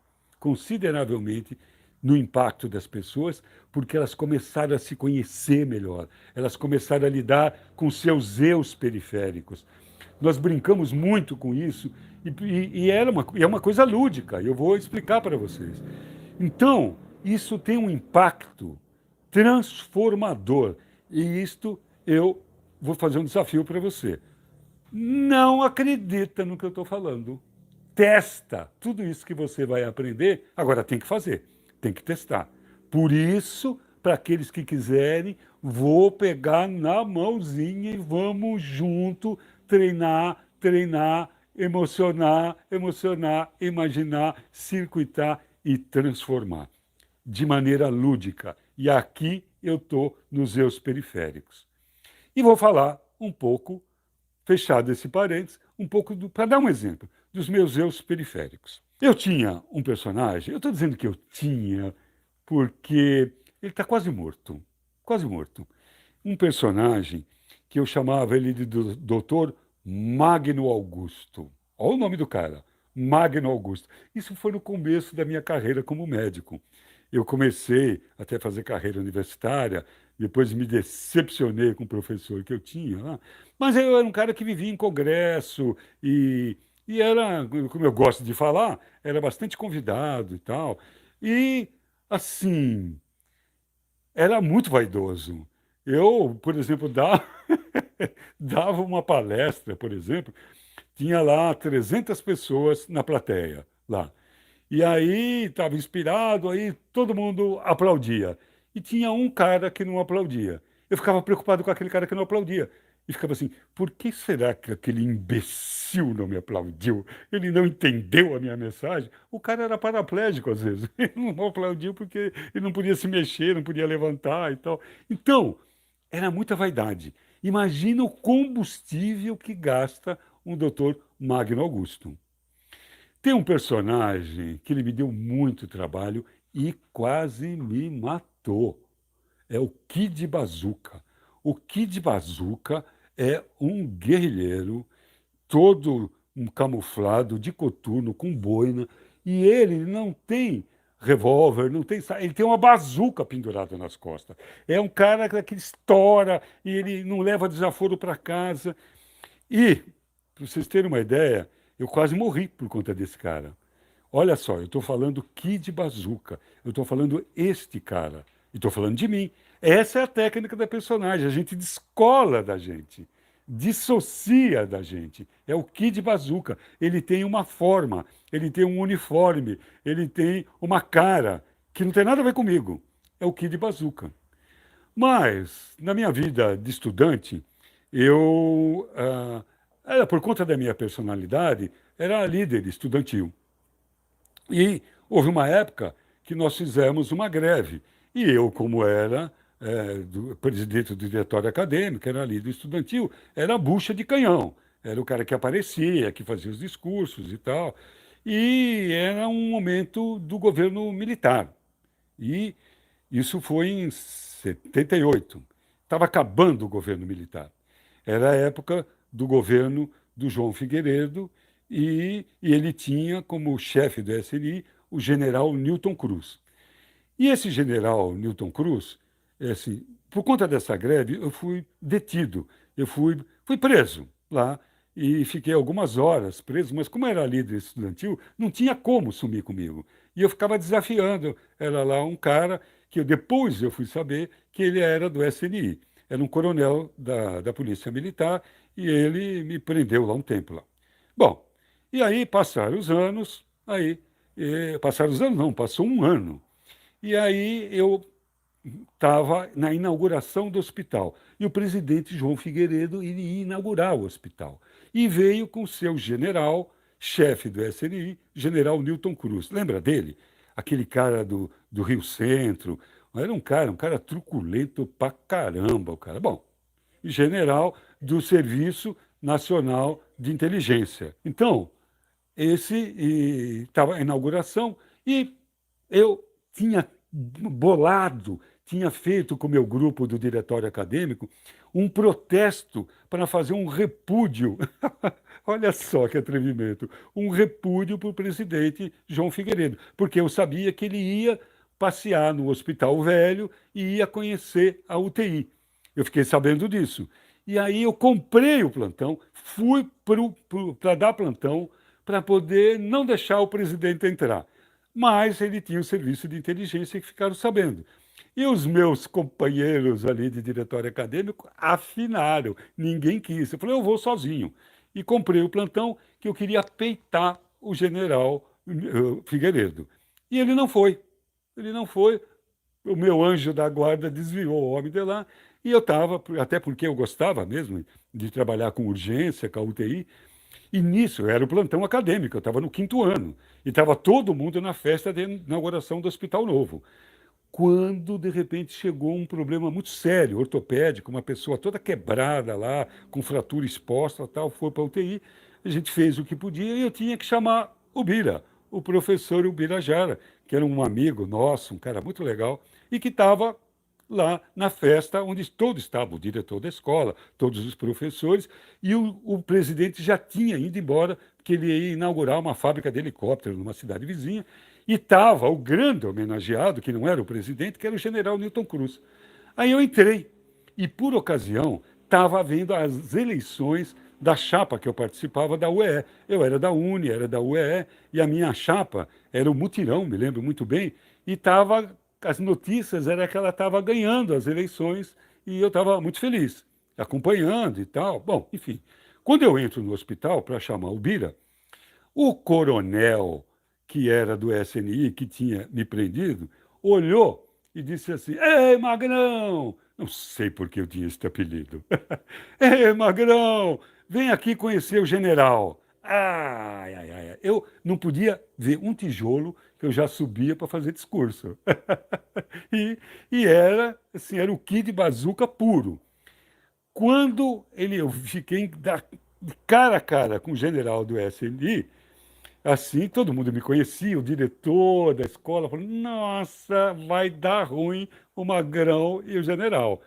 no impacto das pessoas, porque elas começaram a se conhecer melhor, elas começaram a lidar com seus eus periféricos. Nós brincamos muito com isso e é uma coisa lúdica, eu vou explicar para vocês. Então, isso tem um impacto transformador. E isto eu vou fazer um desafio para você. Não acredita no que eu estou falando. Testa tudo isso que você vai aprender. Agora tem que fazer, tem que testar. Por isso, para aqueles que quiserem, vou pegar na mãozinha e vamos junto treinar, treinar, emocionar, imaginar, circuitar e transformar de maneira lúdica. E aqui eu estou nos eus periféricos. E vou falar um pouco, fechado esse parênteses, um pouco, para dar um exemplo, dos meus eus periféricos. Eu tinha um personagem, eu estou dizendo que eu tinha, porque ele está quase morto, quase morto. Um personagem que eu chamava ele de Doutor Magno Augusto. Olha o nome do cara, Magno Augusto. Isso foi no começo da minha carreira como médico. Eu comecei até a fazer carreira universitária, depois me decepcionei com o professor que eu tinha lá, mas eu era um cara que vivia em congresso e era, como eu gosto de falar, era bastante convidado e tal. E, assim, era muito vaidoso. Eu, por exemplo, dava uma palestra, por exemplo, tinha lá 300 pessoas na plateia, lá. E aí estava inspirado, aí todo mundo aplaudia. E tinha um cara que não aplaudia. Eu ficava preocupado com aquele cara que não aplaudia. E ficava assim, por que será que aquele imbecil não me aplaudiu? Ele não entendeu a minha mensagem? O cara era paraplégico às vezes. Ele não aplaudiu porque ele não podia se mexer, não podia levantar e tal. Então, era muita vaidade. Imagina o combustível que gasta um doutor Magno Augusto. Tem um personagem que ele me deu muito trabalho e quase me matou. É o Kid Bazooka. O Kid Bazooka é um guerrilheiro todo um camuflado, de coturno, com boina, e ele não tem revólver, não tem, ele tem uma bazuca pendurada nas costas. É um cara que estoura e ele não leva desaforo para casa. E, para vocês terem uma ideia, eu quase morri por conta desse cara. Olha só, eu estou falando Kid Bazooka, eu estou falando este cara, e estou falando de mim. Essa é a técnica da personagem, a gente descola da gente, dissocia da gente. É o Kid Bazooka, ele tem uma forma, ele tem um uniforme, ele tem uma cara que não tem nada a ver comigo. É o Kid Bazooka. Mas, na minha vida de estudante, por conta da minha personalidade, era líder estudantil. E houve uma época que nós fizemos uma greve. E eu, como era presidente do diretório acadêmico, era líder estudantil, era a bucha de canhão. Era o cara que aparecia, que fazia os discursos e tal. E era um momento do governo militar. E isso foi em 78. Estava acabando o governo militar. Era a época do governo do João Figueiredo e ele tinha como chefe do SNI o general Newton Cruz. E esse general Newton Cruz, assim, por conta dessa greve, eu fui detido, fui preso lá e fiquei algumas horas preso, mas como era líder estudantil, não tinha como sumir comigo. E eu ficava desafiando. Era lá um cara que depois eu fui saber que ele era do SNI. Era um coronel da Polícia Militar e ele me prendeu lá um tempo lá. Bom, e aí passaram os anos, passaram os anos não, passou um ano. E aí eu estava na inauguração do hospital. E o presidente João Figueiredo iria inaugurar o hospital. E veio com seu general, chefe do SNI, general Newton Cruz. Lembra dele? Aquele cara do Rio Centro. Era um cara truculento pra caramba, o cara. Bom, general do Serviço Nacional de Inteligência. Então, esse estava a inauguração e eu tinha bolado, tinha feito com o meu grupo do diretório acadêmico um protesto para fazer um repúdio. Olha só que atrevimento, um repúdio para o presidente João Figueiredo, porque eu sabia que ele ia passear no Hospital Velho e ia conhecer a UTI. Eu fiquei sabendo disso. E aí eu comprei o plantão, fui para dar plantão para poder não deixar o presidente entrar. Mas ele tinha o serviço de inteligência que ficaram sabendo. E os meus companheiros ali de diretório acadêmico afinaram, ninguém quis. Eu falei, eu vou sozinho. E comprei o plantão que eu queria peitar o general Figueiredo. E ele não foi. Ele não foi. O meu anjo da guarda desviou o homem de lá. E eu estava, até porque eu gostava mesmo de trabalhar com urgência, com a UTI, e nisso, era o plantão acadêmico, eu estava no quinto ano, e estava todo mundo na festa de inauguração do Hospital Novo. Quando, de repente, chegou um problema muito sério, ortopédico, uma pessoa toda quebrada lá, com fratura exposta, tal, foi para a UTI, a gente fez o que podia e eu tinha que chamar o Bira, o professor Ubira Jara, que era um amigo nosso, um cara muito legal, e que estava lá na festa onde todos estavam, o diretor da escola, todos os professores, e o presidente já tinha ido embora, porque ele ia inaugurar uma fábrica de helicóptero numa cidade vizinha, e estava o grande homenageado, que não era o presidente, que era o general Newton Cruz. Aí eu entrei, e por ocasião estava havendo as eleições da chapa que eu participava da UEE. Eu era da UNE, era da UEE, e a minha chapa era o Mutirão, me lembro muito bem, e estava as notícias era que ela estava ganhando as eleições e eu estava muito feliz, acompanhando e tal. Bom, enfim. Quando eu entro no hospital para chamar o Bira, o coronel, que era do SNI, que tinha me prendido, olhou e disse assim: Ei, Magrão! Não sei por que eu tinha esse apelido. Ei, Magrão, vem aqui conhecer o general. Ai, ai, ai. Eu não podia ver um tijolo que eu já subia para fazer discurso. e, e era, assim, era o Kid Bazuca puro. Quando eu fiquei de cara a cara com o general do SNI, assim, todo mundo me conhecia, o diretor da escola falou: Nossa, vai dar ruim o Magrão e o general.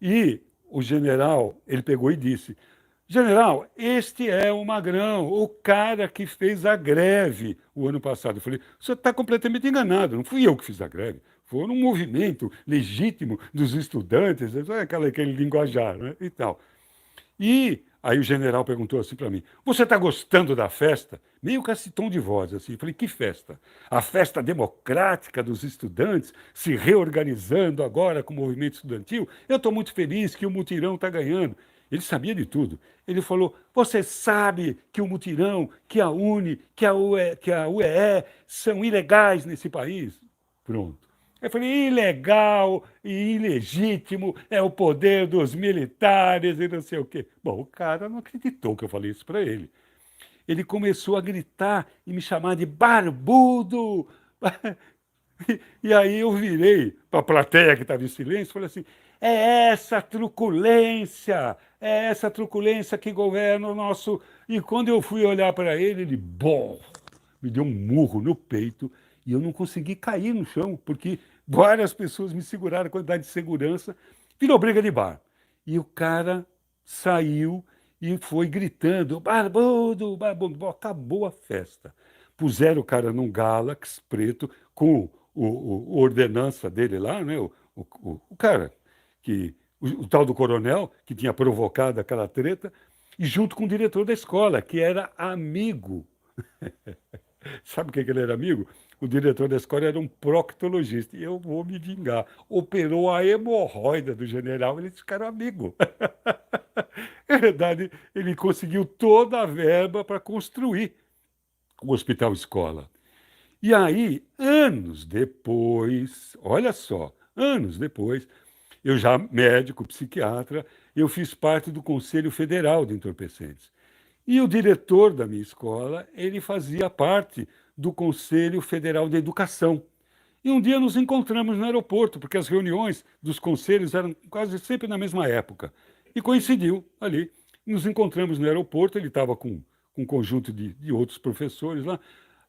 E o general, ele pegou e disse: General, este é o Magrão, o cara que fez a greve o ano passado. Eu falei: o senhor está completamente enganado, não fui eu que fiz a greve. Foi um movimento legítimo dos estudantes, aquele linguajar, né, e tal. E aí o general perguntou assim para mim: Você está gostando da festa? Meio com esse tom de voz, assim. Eu falei: Que festa? A festa democrática dos estudantes se reorganizando agora com o movimento estudantil? Eu estou muito feliz que o mutirão está ganhando. Ele sabia de tudo. Ele falou: Você sabe que o mutirão, que a UNE, que a UEE são ilegais nesse país? Pronto. Eu falei, ilegal e ilegítimo é o poder dos militares e não sei o quê. Bom, o cara não acreditou que eu falei isso para ele. Ele começou a gritar e me chamar de barbudo. E aí eu virei para a plateia que estava em silêncio e falei assim, é essa truculência que governa o nosso... E quando eu fui olhar para ele, ele, bom, me deu um murro no peito e eu não consegui cair no chão, porque várias pessoas me seguraram, a quantidade de segurança, virou briga de bar. E o cara saiu e foi gritando, barbudo, barbudo. Bom, acabou a festa. Puseram o cara num Galax preto com o ordenança dele lá, né? O cara, o tal do coronel, que tinha provocado aquela treta, E junto com o diretor da escola, que era amigo. Sabe o que ele era amigo? O diretor da escola era um proctologista. E eu vou me vingar. Operou a hemorroida do general, eles ficaram amigos. É verdade, ele conseguiu toda a verba para construir o hospital escola. E aí, anos depois, olha só, anos depois, eu já médico, psiquiatra, eu fiz parte do Conselho Federal de Entorpecentes. E o diretor da minha escola, ele fazia parte do Conselho Federal de Educação. E um dia nos encontramos no aeroporto, porque as reuniões dos conselhos eram quase sempre na mesma época. E coincidiu ali. Nos encontramos no aeroporto, ele estava com um conjunto de outros professores lá.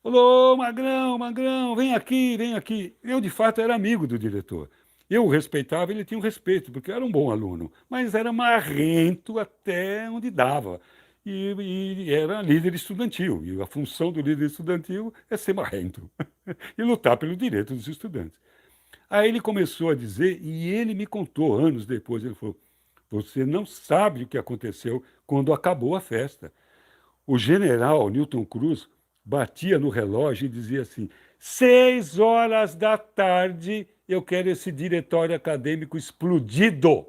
Falou, Magrão, Magrão, vem aqui, vem aqui. Eu, de fato, era amigo do diretor. Eu o respeitava, ele tinha um respeito, porque eu era um bom aluno, mas era marrento até onde dava. E era líder estudantil, e a função do líder estudantil é ser marrento e lutar pelo direito dos estudantes. Aí ele começou a dizer, e ele me contou anos depois, ele falou, você não sabe o que aconteceu quando acabou a festa. O general Newton Cruz batia no relógio e dizia assim: 6 horas da tarde, eu quero esse diretório acadêmico explodido.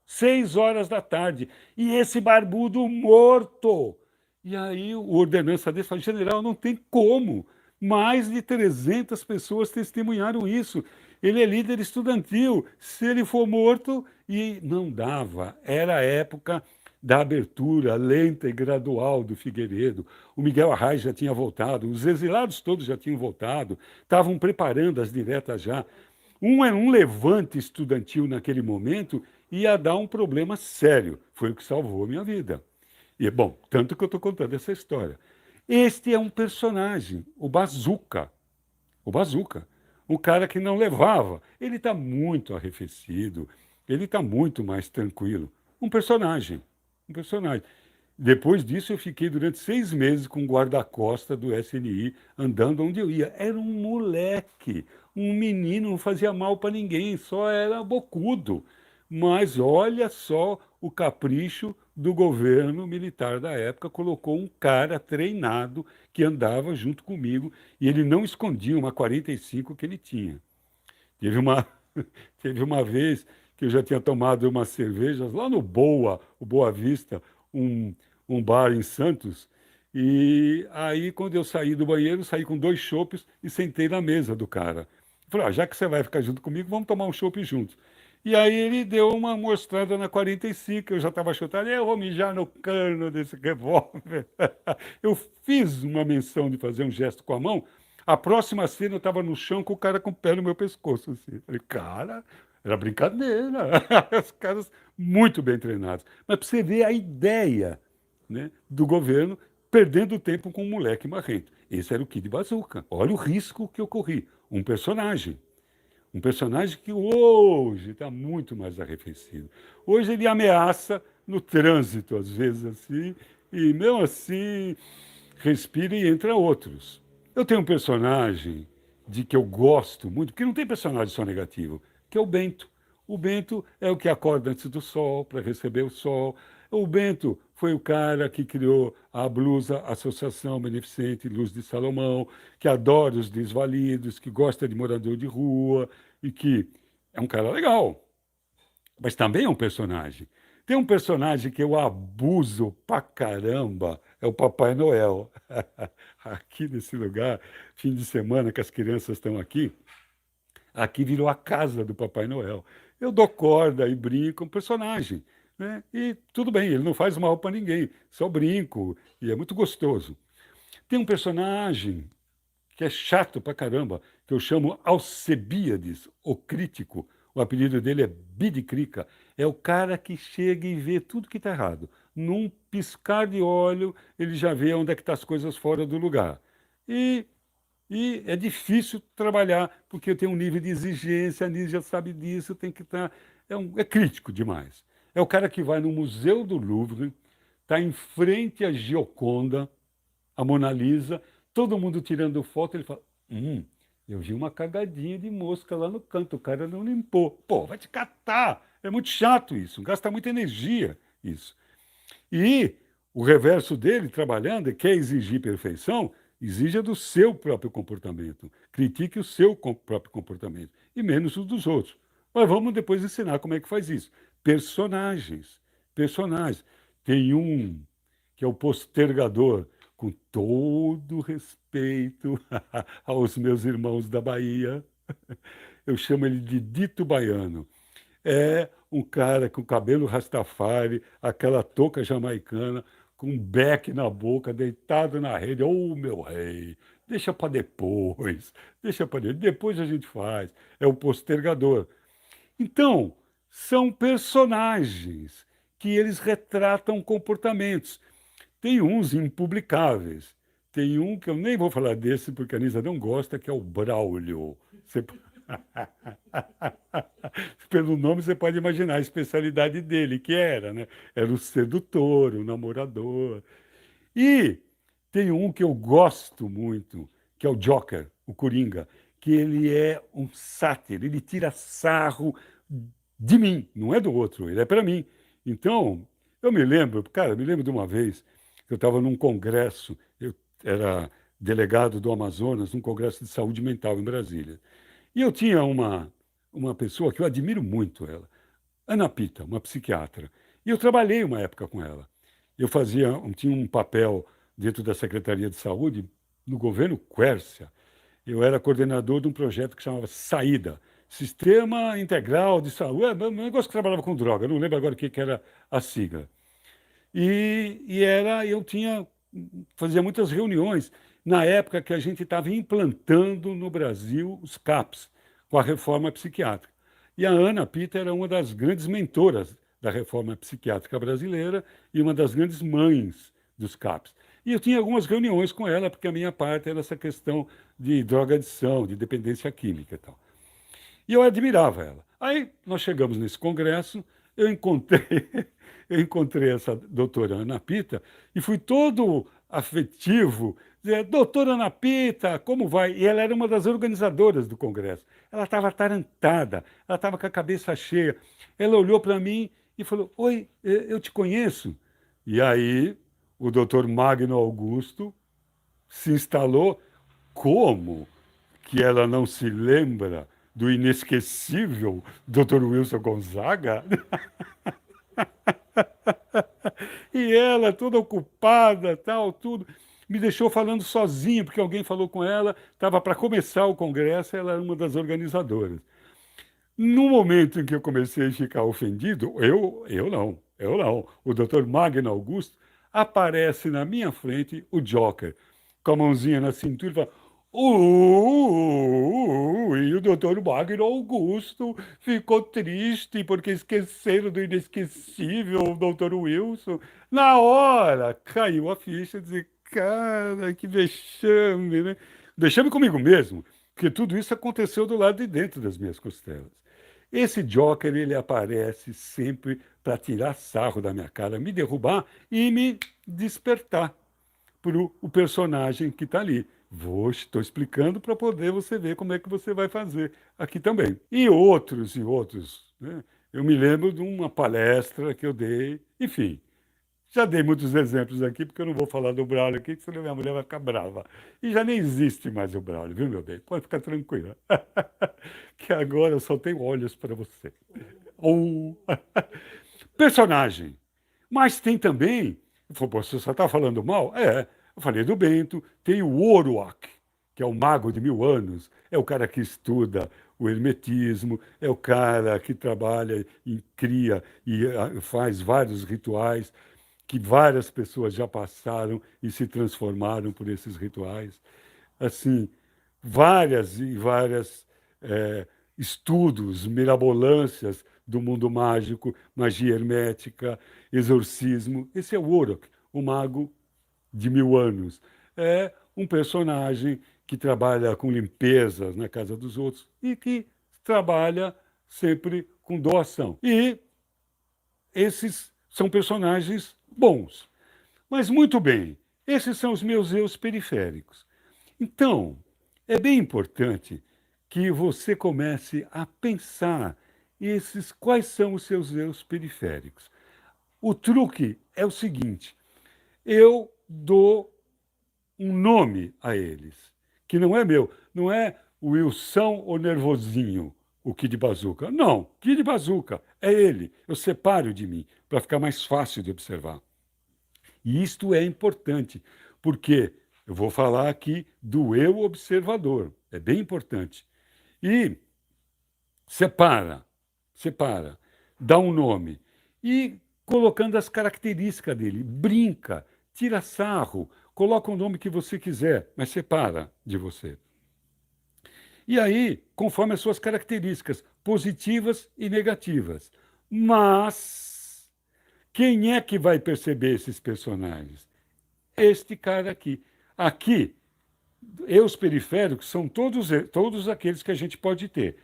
6 horas da tarde. E esse barbudo morto. E aí o ordenança desse falou: general, não tem como. Mais de 300 pessoas testemunharam isso. Ele é líder estudantil. Se ele for morto, e não dava. Era a época da abertura lenta e gradual do Figueiredo. O Miguel Arraes já tinha voltado, os exilados todos já tinham voltado, estavam preparando as diretas já. Um levante estudantil naquele momento ia dar um problema sério. Foi o que salvou a minha vida. E, bom, tanto que eu estou contando essa história. Este é um personagem, o Bazuca. O Bazuca. Um cara que não levava. Ele está muito arrefecido, ele está muito mais tranquilo. Um personagem. Um personagem. Depois disso, eu fiquei durante 6 meses com o guarda-costa do SNI, andando onde eu ia. Era um moleque, um menino, não fazia mal para ninguém, só era bocudo. Mas olha só o capricho do governo militar da época, colocou um cara treinado que andava junto comigo e ele não escondia uma 45 que ele tinha. Teve uma, teve uma vez que eu já tinha tomado umas cervejas lá no Boa, o Boa Vista, um, um bar em Santos. E aí, quando eu saí do banheiro, saí com 2 chopes e sentei na mesa do cara. Falei, já que você vai ficar junto comigo, vamos tomar um chopp juntos. E aí ele deu uma mostrada na 45, eu já estava chutando, eu vou mijar no cano desse revólver. Eu fiz uma menção de fazer um gesto com a mão, a próxima cena eu estava no chão com o cara com o pé no meu pescoço. Assim. Falei, cara, era brincadeira. Os caras muito bem treinados. Mas para você ver a ideia, né, do governo perdendo tempo com um moleque marrento. Esse era o Kid Bazooka. Olha o risco que eu corri. Um personagem. Um personagem que hoje está muito mais arrefecido. Hoje ele ameaça no trânsito, às vezes assim, e mesmo assim respira e entra outros. Eu tenho um personagem de que eu gosto muito, porque não tem personagem só negativo, que é o Bento. O Bento é o que acorda antes do sol para receber o sol. O Bento foi o cara que criou a Blusa Associação Beneficente Luz de Salomão, que adora os desvalidos, que gosta de morador de rua e que é um cara legal, mas também é um personagem. Tem um personagem que eu abuso pra caramba, é o Papai Noel. Aqui nesse lugar, fim de semana que as crianças estão aqui, aqui virou a casa do Papai Noel. Eu dou corda e brinco, um personagem. Né? E tudo bem, ele não faz mal para ninguém, só brinco, e é muito gostoso. Tem um personagem que é chato pra caramba, que eu chamo Alcebíades, o crítico. O apelido dele é Bidicrica. É o cara que chega e vê tudo que está errado. Num piscar de olho, ele já vê onde é que estão as coisas fora do lugar. E, e é difícil trabalhar, porque eu tenho um nível de exigência, a Anísia já sabe disso, tem que estar... É crítico demais. É o cara que vai no Museu do Louvre, está em frente à Gioconda, a Mona Lisa, todo mundo tirando foto, ele fala, eu vi uma cagadinha de mosca lá no canto, o cara não limpou. Pô, vai te catar! É muito chato isso, gasta muita energia isso. E O reverso dele, trabalhando, quer exigir perfeição, exija do seu próprio comportamento. Critique o seu próprio comportamento e menos o dos outros. Mas vamos depois ensinar como é que faz isso. Personagens. Personagens. Tem um que é o postergador, com todo respeito aos meus irmãos da Bahia. Eu chamo ele de Dito Baiano. É um cara com cabelo rastafari, aquela touca jamaicana, com um beck na boca, deitado na rede. Ô, meu rei, deixa para depois, deixa para depois a gente faz. É o postergador. Então, são personagens que eles retratam comportamentos. Tem uns impublicáveis. Tem um que eu nem vou falar desse porque a Nisa não gosta, que é o Braulio. Você... Pelo nome você pode imaginar a especialidade dele, que era, né? Era o sedutor, o namorador. E tem um que eu gosto muito, que é o Joker, o Coringa, que ele é um sátiro, ele tira sarro de mim, não é do outro, ele é para mim. Então, eu me lembro, cara, me lembro de uma vez que eu estava num congresso, eu era delegado do Amazonas, num congresso de saúde mental em Brasília. E eu tinha uma pessoa que eu admiro muito ela, Ana Pita, uma psiquiatra. E eu trabalhei uma época com ela. Eu tinha um papel dentro da Secretaria de Saúde no governo Quércia. Eu era coordenador de um projeto que chamava Saída, Sistema Integral de Saúde. É um negócio que trabalhava com droga, não lembro agora o que era a sigla. Eu fazia muitas reuniões na época que a gente estava implantando no Brasil os CAPs, com a reforma psiquiátrica. E a Ana Pita era uma das grandes mentoras da reforma psiquiátrica brasileira e uma das grandes mães dos CAPs. E eu tinha algumas reuniões com ela, porque a minha parte era essa questão de drogadição, de dependência química e tal. E eu admirava ela. Aí nós chegamos nesse congresso, eu encontrei, eu encontrei essa doutora Ana Pita e fui todo afetivo, dizer, doutora Ana Pita, como vai? E ela era uma das organizadoras do congresso. Ela estava atarantada, ela estava com a cabeça cheia. Ela olhou para mim e falou, oi, eu te conheço. E aí o doutor Magno Augusto se instalou. Como que ela não se lembra do inesquecível Dr. Wilson Gonzaga? E ela, toda ocupada, tal, tudo, me deixou falando sozinha, porque alguém falou com ela, estava para começar o congresso, ela era uma das organizadoras. No momento em que eu comecei a ficar ofendido, eu não. O doutor Magno Augusto aparece na minha frente, o Joker, com a mãozinha na cintura e fala, e o doutor Magno Augusto ficou triste porque esqueceram do inesquecível doutor Wilson. Na hora, caiu a ficha, dizer, cara, que vexame, né? Vexame comigo mesmo, porque tudo isso aconteceu do lado de dentro das minhas costelas. Esse Joker, ele aparece sempre para tirar sarro da minha cara, me derrubar e me despertar para o personagem que está ali. Estou explicando para poder você ver como é que você vai fazer aqui também. E outros. Né? Eu me lembro de uma palestra que eu dei, enfim. Já dei muitos exemplos aqui, porque eu não vou falar do Braulio aqui, que senão minha mulher vai ficar brava. E já nem existe mais o Braulio, viu, meu bem? Pode ficar tranquila. Que agora eu só tenho olhos para você. Ou personagem. Mas tem também. Falou, você só está falando mal? É. Eu falei do Bento, tem o Oruak, que é o mago de 1000 anos, é o cara que estuda o hermetismo, é o cara que trabalha e cria e faz vários rituais que várias pessoas já passaram e se transformaram por esses rituais. Assim, várias e várias estudos, mirabolâncias do mundo mágico, magia hermética, exorcismo. Esse é o Orok, o mago de 1000 anos. É um personagem que trabalha com limpezas na casa dos outros e que trabalha sempre com doação. E esses são personagens bons. Mas muito bem, esses são os meus eus periféricos. Então, é bem importante que você comece a pensar quais são os seus eus periféricos. O truque é o seguinte: eu dou um nome a eles, que não é meu, não é o Wilson o nervosinho, o Kid Bazooka. Não, Kid Bazooka é ele. Eu separo de mim para ficar mais fácil de observar. E isto é importante, porque eu vou falar aqui do eu observador. É bem importante. E separa, dá um nome. E colocando as características dele, brinca, tira sarro, coloca o nome que você quiser, mas separa de você. E aí, conforme as suas características, positivas e negativas. Mas quem é que vai perceber esses personagens? Este cara aqui. Aqui, os periféricos são todos aqueles que a gente pode ter.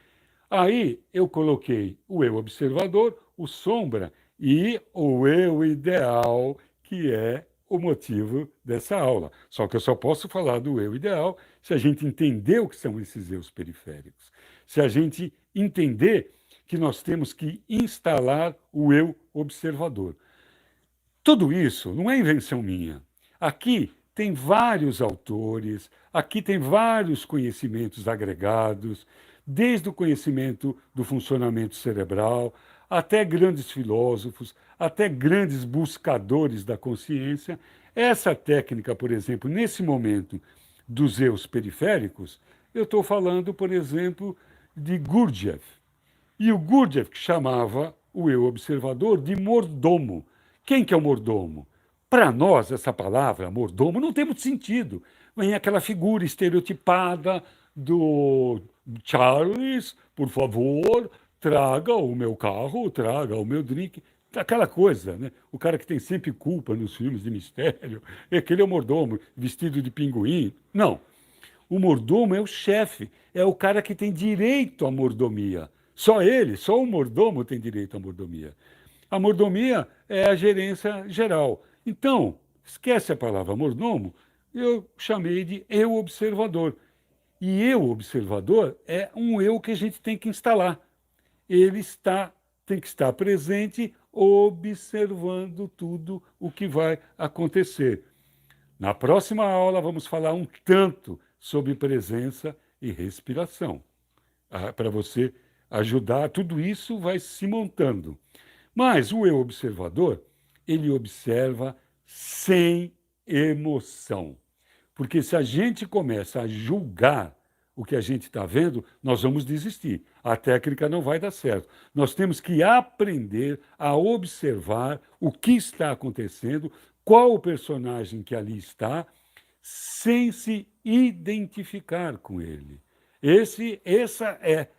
Aí eu coloquei o eu observador, o sombra e o eu ideal, que é o motivo dessa aula. Só que eu só posso falar do eu ideal se a gente entender o que são esses eus periféricos. Se a gente entender que nós temos que instalar o eu observador. Tudo isso não é invenção minha. Aqui tem vários autores, aqui tem vários conhecimentos agregados, desde o conhecimento do funcionamento cerebral, até grandes filósofos, até grandes buscadores da consciência. Essa técnica, por exemplo, nesse momento dos eus periféricos, eu estou falando, por exemplo, de Gurdjieff. E o Gurdjieff chamava o eu observador de mordomo. Quem que é o mordomo? Para nós, essa palavra, mordomo, não tem muito sentido. Vem aquela figura estereotipada do Charles, por favor, traga o meu carro, traga o meu drink. Aquela coisa, né? O cara que tem sempre culpa nos filmes de mistério, aquele é o mordomo, vestido de pinguim. Não. O mordomo é o chefe, é o cara que tem direito à mordomia. Só ele, só o mordomo tem direito à mordomia. A mordomia é a gerência geral. Então, esquece a palavra mordomo, eu chamei de eu observador. E eu observador é um eu que a gente tem que instalar. Ele tem que estar presente, observando tudo o que vai acontecer. Na próxima aula, vamos falar um tanto sobre presença e respiração, para você ajudar. Tudo isso vai se montando. Mas o eu observador, ele observa sem emoção. Porque se a gente começa a julgar o que a gente está vendo, nós vamos desistir. A técnica não vai dar certo. Nós temos que aprender a observar o que está acontecendo, qual o personagem que ali está, sem se identificar com ele. Essa é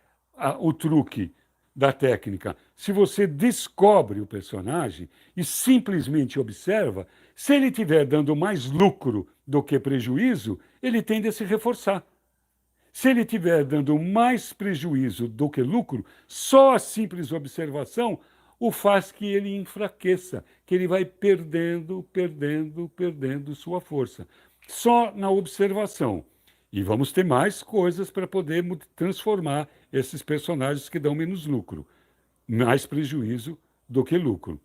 o truque da técnica. Se você descobre o personagem e simplesmente observa, se ele estiver dando mais lucro do que prejuízo, ele tende a se reforçar. Se ele estiver dando mais prejuízo do que lucro, só a simples observação o faz que ele enfraqueça, que ele vai perdendo sua força. Só na observação. E vamos ter mais coisas para poder transformar esses personagens que dão menos lucro, mais prejuízo do que lucro.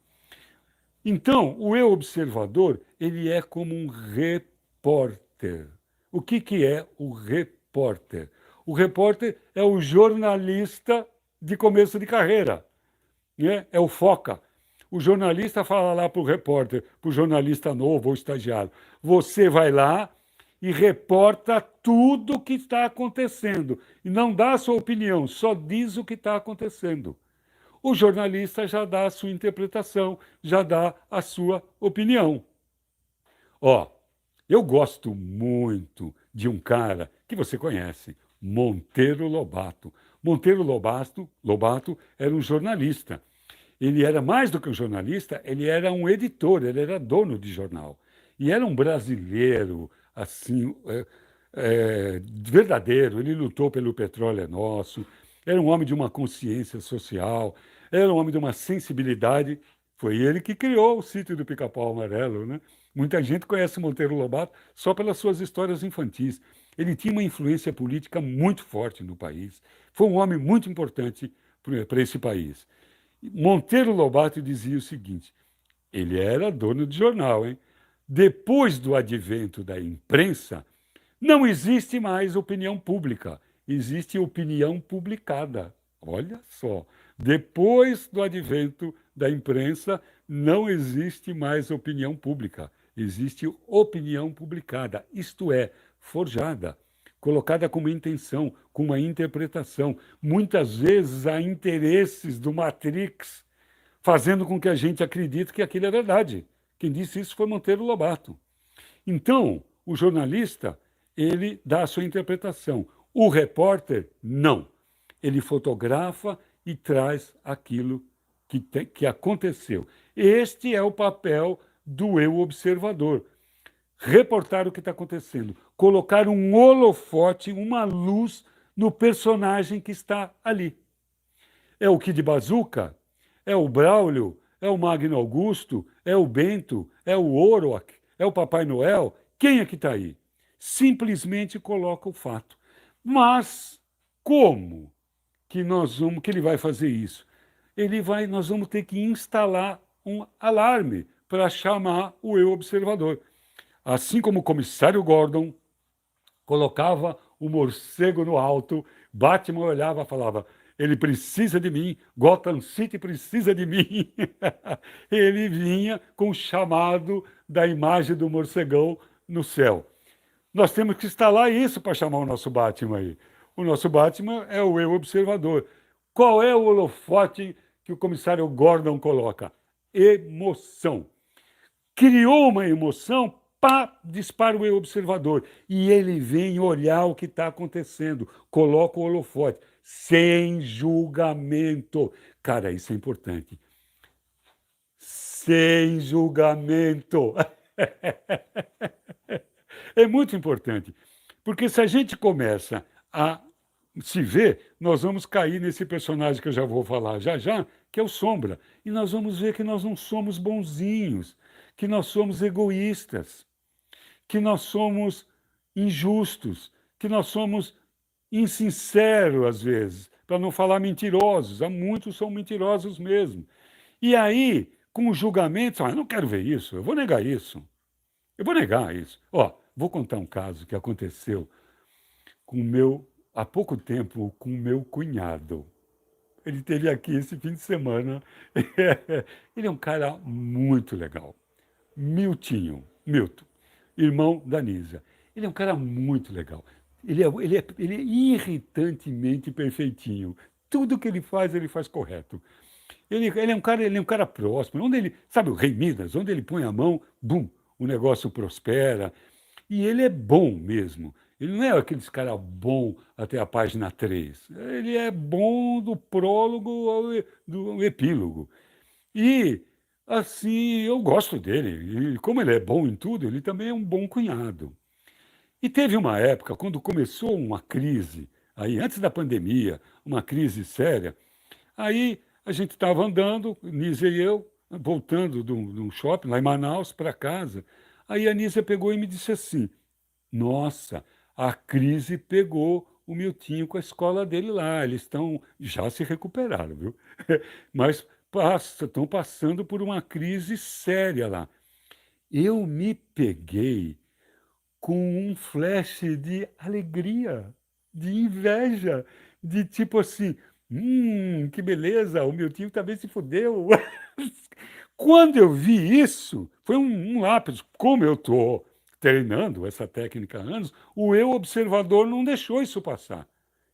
Então, o eu observador, ele é como um repórter. O que é o repórter? O repórter é o jornalista de começo de carreira, né? É o foca. O jornalista fala lá para o repórter, para o jornalista novo ou estagiário, você vai lá e reporta tudo o que está acontecendo. E não dá a sua opinião, só diz o que está acontecendo. O jornalista já dá a sua interpretação, já dá a sua opinião. Ó, eu gosto muito de um cara que você conhece, Monteiro Lobato. Monteiro Lobato era um jornalista. Ele era mais do que um jornalista, ele era um editor, ele era dono de jornal. E era um brasileiro, assim, verdadeiro. Ele lutou pelo petróleo é nosso, era um homem de uma consciência social, era um homem de uma sensibilidade. Foi ele que criou o sítio do Pica-Pau Amarelo, né? Muita gente conhece Monteiro Lobato só pelas suas histórias infantis. Ele tinha uma influência política muito forte no país. Foi um homem muito importante para esse país. Monteiro Lobato dizia o seguinte: ele era dono de jornal, hein? depois do advento da imprensa, não existe mais opinião pública, existe opinião publicada. Olha só, depois do advento da imprensa, não existe mais opinião pública, existe opinião publicada, isto é, forjada, colocada com uma intenção, com uma interpretação, muitas vezes a interesses do Matrix, fazendo com que a gente acredite que aquilo é verdade. Quem disse isso foi Monteiro Lobato. Então, o jornalista, ele dá a sua interpretação. O repórter, não. Ele fotografa e traz aquilo que aconteceu. Este é o papel do eu observador. Reportar o que está acontecendo, colocar um holofote, uma luz no personagem que está ali. É o Kid Bazooka? É o Braulio? É o Magno Augusto? É o Bento? É o Orwak? É o Papai Noel? Quem é que está aí? Simplesmente coloca o fato. Mas como que ele vai fazer isso? Nós vamos ter que instalar um alarme para chamar o eu observador. Assim como o comissário Gordon colocava o morcego no alto, Batman olhava e falava: ele precisa de mim, Gotham City precisa de mim. Ele vinha com o chamado da imagem do morcegão no céu. Nós temos que instalar isso para chamar o nosso Batman aí. O nosso Batman é o eu observador. Qual é o holofote que o comissário Gordon coloca? Emoção. Criou uma emoção, pá, dispara o eu observador. E ele vem olhar o que está acontecendo, coloca o holofote, sem julgamento. Cara, isso é importante. Sem julgamento. É muito importante, porque se a gente começa a se ver, nós vamos cair nesse personagem que eu já vou falar já já, que é o Sombra, e nós vamos ver que nós não somos bonzinhos, que nós somos egoístas, que nós somos injustos, que nós somos insinceros às vezes, para não falar mentirosos. Há muitos são mentirosos mesmo. E aí, com o julgamento, eu não quero ver isso, eu vou negar isso. Eu vou negar isso. Ó, vou contar um caso que aconteceu há pouco tempo com o meu cunhado. Ele esteve aqui esse fim de semana. Ele é um cara muito legal. Milton, irmão da Nisa. Ele é um cara muito legal. Ele é irritantemente perfeitinho. Tudo que ele faz correto. Ele é um cara próximo. Sabe o Rei Midas? Onde ele põe a mão, bum, o negócio prospera. E ele é bom mesmo. Ele não é aqueles cara bom até a página 3. Ele é bom do prólogo do epílogo. E, assim, eu gosto dele. E como ele é bom em tudo, ele também é um bom cunhado. E teve uma época, quando começou uma crise, aí antes da pandemia, uma crise séria, aí a gente estava andando, Nízia e eu, voltando de um shopping lá em Manaus para casa. Aí a Nízia pegou e me disse assim: nossa, a crise pegou o Miltinho com a escola dele lá. Eles já se recuperaram, viu? Mas estão passando por uma crise séria lá. Eu me peguei com um flash de alegria, de inveja, de tipo assim, que beleza, o meu tio também se fudeu. Quando eu vi isso, foi um lápis. Como eu estou treinando essa técnica há anos, o eu observador não deixou isso passar.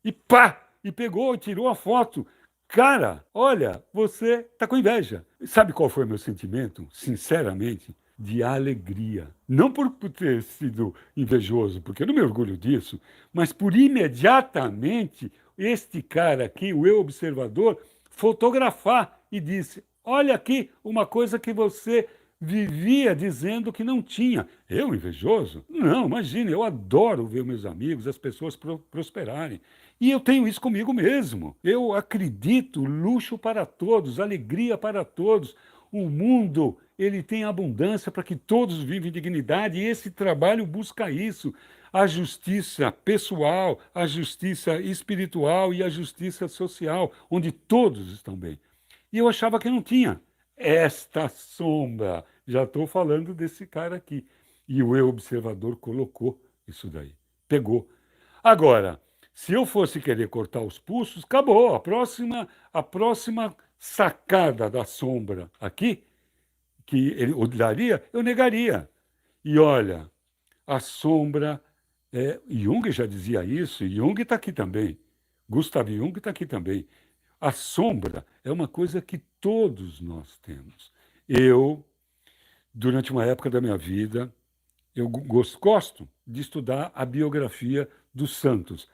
E pá! E pegou e tirou a foto. Cara, olha, você está com inveja. Sabe qual foi o meu sentimento? Sinceramente, de alegria. Não por ter sido invejoso, porque eu não me orgulho disso, mas por imediatamente este cara aqui, o eu observador, fotografar e disse: olha aqui uma coisa que você vivia dizendo que não tinha. Eu, invejoso? Não, imagine, eu adoro ver meus amigos, as pessoas prosperarem. E eu tenho isso comigo mesmo. Eu acredito, luxo para todos, alegria para todos. O mundo, ele tem abundância para que todos vivam em dignidade, e esse trabalho busca isso. A justiça pessoal, a justiça espiritual e a justiça social, onde todos estão bem. E eu achava que não tinha esta sombra, Já estou falando desse cara aqui. E o eu observador colocou isso daí. Pegou. Agora, se eu fosse querer cortar os pulsos, acabou. A próxima sacada da sombra aqui, que ele daria, eu negaria. E olha, a sombra. Jung já dizia isso, e Jung está aqui também. Gustav Jung está aqui também. A sombra é uma coisa que todos nós temos. Eu, durante uma época da minha vida, eu gosto de estudar a biografia dos santos.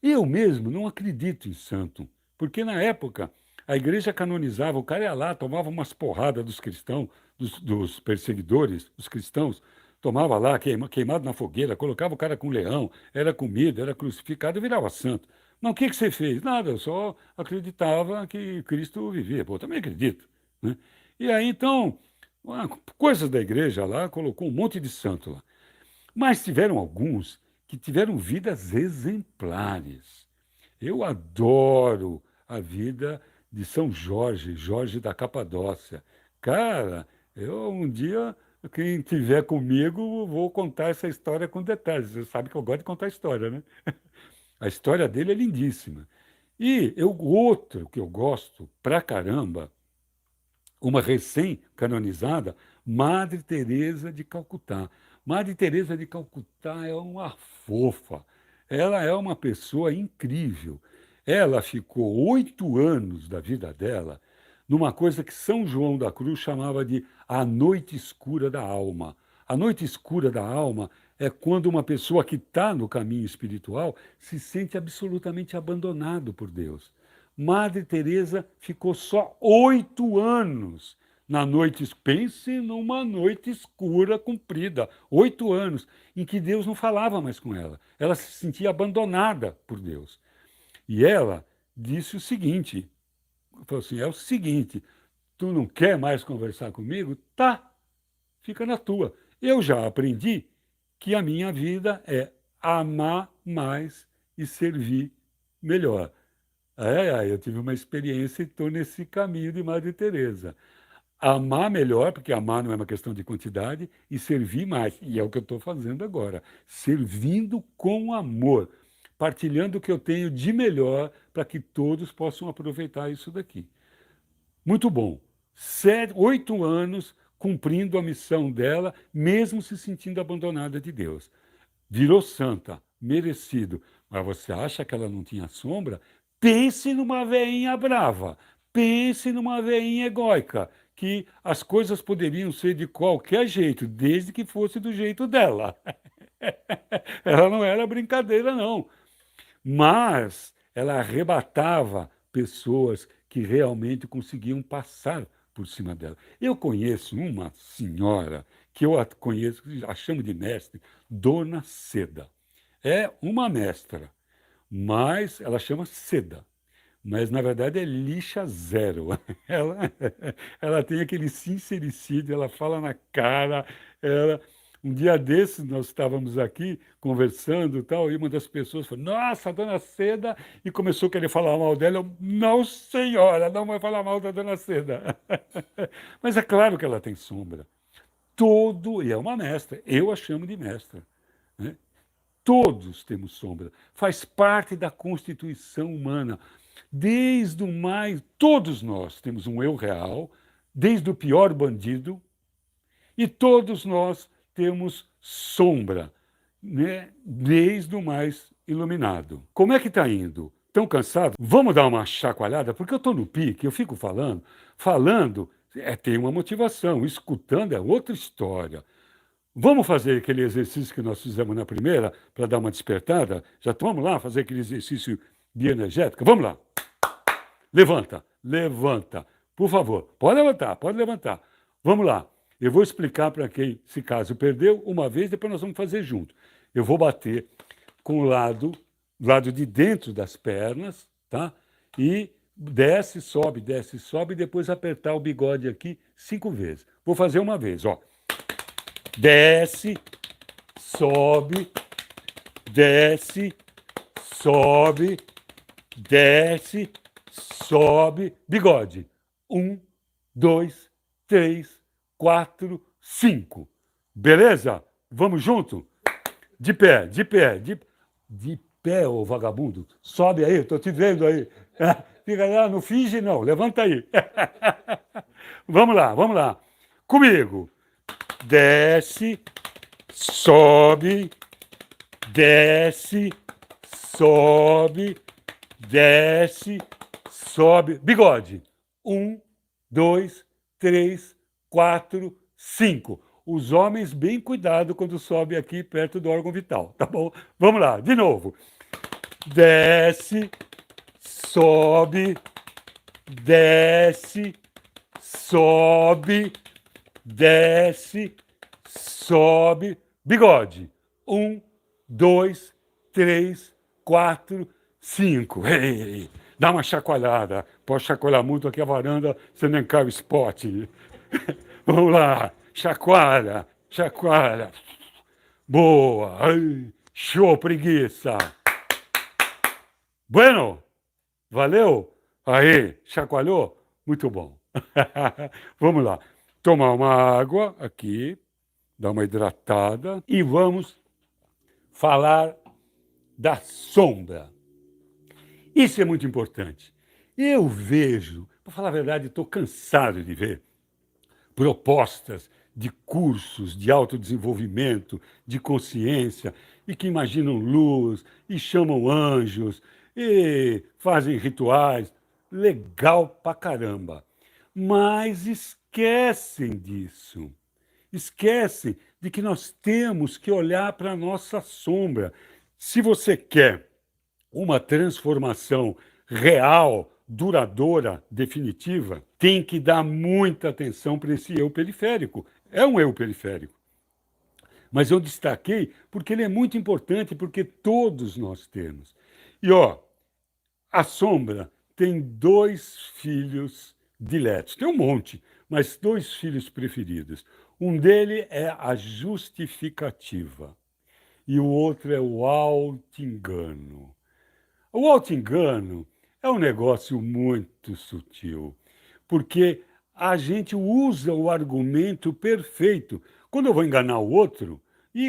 Eu mesmo não acredito em santo, porque na época a igreja canonizava, o cara ia lá, tomava umas porradas dos cristãos, dos perseguidores, dos cristãos, tomava lá, queimado na fogueira, colocava o cara com leão, era comido, era crucificado e virava santo. Mas o que você fez? Nada, eu só acreditava que Cristo vivia. Pô, eu também acredito. Né? E aí, então, coisas da igreja lá, colocou um monte de santo lá. Mas tiveram alguns que tiveram vidas exemplares. Eu adoro a vida de São Jorge, Jorge da Capadócia. Cara, eu um dia, quem tiver comigo, vou contar essa história com detalhes. Você sabe que eu gosto de contar história, né? A história dele é lindíssima. E outro que eu gosto pra caramba, uma recém-canonizada, Madre Teresa de Calcutá. Madre Teresa de Calcutá é uma fofa. Ela é uma pessoa incrível. Ela ficou 8 anos da vida dela numa coisa que São João da Cruz chamava de a noite escura da alma. A noite escura da alma é quando uma pessoa que está no caminho espiritual se sente absolutamente abandonado por Deus. Madre Teresa ficou só 8 anos na noite. Pense numa noite escura, comprida, 8 anos, em que Deus não falava mais com ela. Ela se sentia abandonada por Deus. E ela disse o seguinte: falou assim, é o seguinte, tu não quer mais conversar comigo? Tá, fica na tua. Eu já aprendi que a minha vida é amar mais e servir melhor. Eu tive uma experiência e estou nesse caminho de Madre Teresa. Amar melhor, porque amar não é uma questão de quantidade, e servir mais. E é o que eu estou fazendo agora. Servindo com amor, partilhando o que eu tenho de melhor para que todos possam aproveitar isso daqui. Muito bom. 8 anos cumprindo a missão dela, mesmo se sentindo abandonada de Deus. Virou santa, merecido. Mas você acha que ela não tinha sombra? Pense numa veinha brava, pense numa veinha egóica, que as coisas poderiam ser de qualquer jeito, desde que fosse do jeito dela. Ela não era brincadeira, não. Mas ela arrebatava pessoas que realmente conseguiam passar por cima dela. Eu conheço uma senhora que eu a conheço, a chamo de mestre, Dona Seda. É uma mestra, mas ela chama Seda. Mas, na verdade, é lixa zero. Ela, ela tem aquele sincericídio, ela fala na cara. Ela... Um dia desses, nós estávamos aqui conversando e tal, e uma das pessoas falou, nossa, a dona Seda, e começou a querer falar mal dela. Eu, não, senhora, não vai falar mal da dona Seda. Mas é claro que ela tem sombra. E é uma mestra, eu a chamo de mestra. Né? Todos temos sombra, faz parte da constituição humana. Desde o mais, todos nós temos um eu real, desde o pior bandido, e todos nós temos sombra, né? Desde o mais iluminado. Como é que está indo? Estão cansados? Vamos dar uma chacoalhada, porque eu estou no pique, eu fico falando tem uma motivação, escutando é outra história. Vamos fazer aquele exercício que nós fizemos na primeira, para dar uma despertada? Vamos lá fazer aquele exercício bioenergético? Vamos lá. Levanta, levanta. Por favor, pode levantar, pode levantar. Vamos lá. Eu vou explicar para quem, se caso perdeu, uma vez, depois nós vamos fazer junto. Eu vou bater com o lado de dentro das pernas, tá? E desce, sobe, e depois apertar o bigode aqui 5 vezes. Vou fazer uma vez, ó. Desce, sobe, desce, sobe, desce, sobe, bigode. 1, 2, 3, 4, 5. Beleza? Vamos junto? De pé, de pé, de pé, ô vagabundo. Sobe aí, tô te vendo aí. Fica lá, não finge não, levanta aí. Vamos lá, vamos lá. Comigo. Desce, sobe, desce, sobe, desce, sobe. Bigode. 1, 2, 3, 4, 5. Os homens, bem cuidado quando sobe aqui perto do órgão vital, tá bom? Vamos lá, de novo. Desce, sobe, desce, sobe, desce, sobe. Bigode. 1, 2, 3, 4, 5. Ei, dá uma chacoalhada. Pode chacoalhar muito aqui a varanda, você nem cai o spot. Vamos lá. Chacoalha, chacoalha. Boa. Ai, show, preguiça. Bueno, valeu? Aí, chacoalhou? Muito bom. Vamos lá. Tomar uma água aqui, dar uma hidratada e vamos falar da sombra. Isso é muito importante. Eu vejo, para falar a verdade, estou cansado de ver propostas de cursos de autodesenvolvimento, de consciência, e que imaginam luz, e chamam anjos, e fazem rituais. Legal pra caramba. Mas esquecem disso. Esquecem de que nós temos que olhar para a nossa sombra. Se você quer uma transformação real, duradoura, definitiva, tem que dar muita atenção para esse eu periférico. É um eu periférico. Mas eu destaquei porque ele é muito importante, porque todos nós temos. E, ó, a sombra tem 2 filhos diletos. Tem um monte, mas 2 filhos preferidos. Um dele é a justificativa e o outro é o auto-engano. O auto-engano é um negócio muito sutil, porque a gente usa o argumento perfeito. Quando eu vou enganar o outro,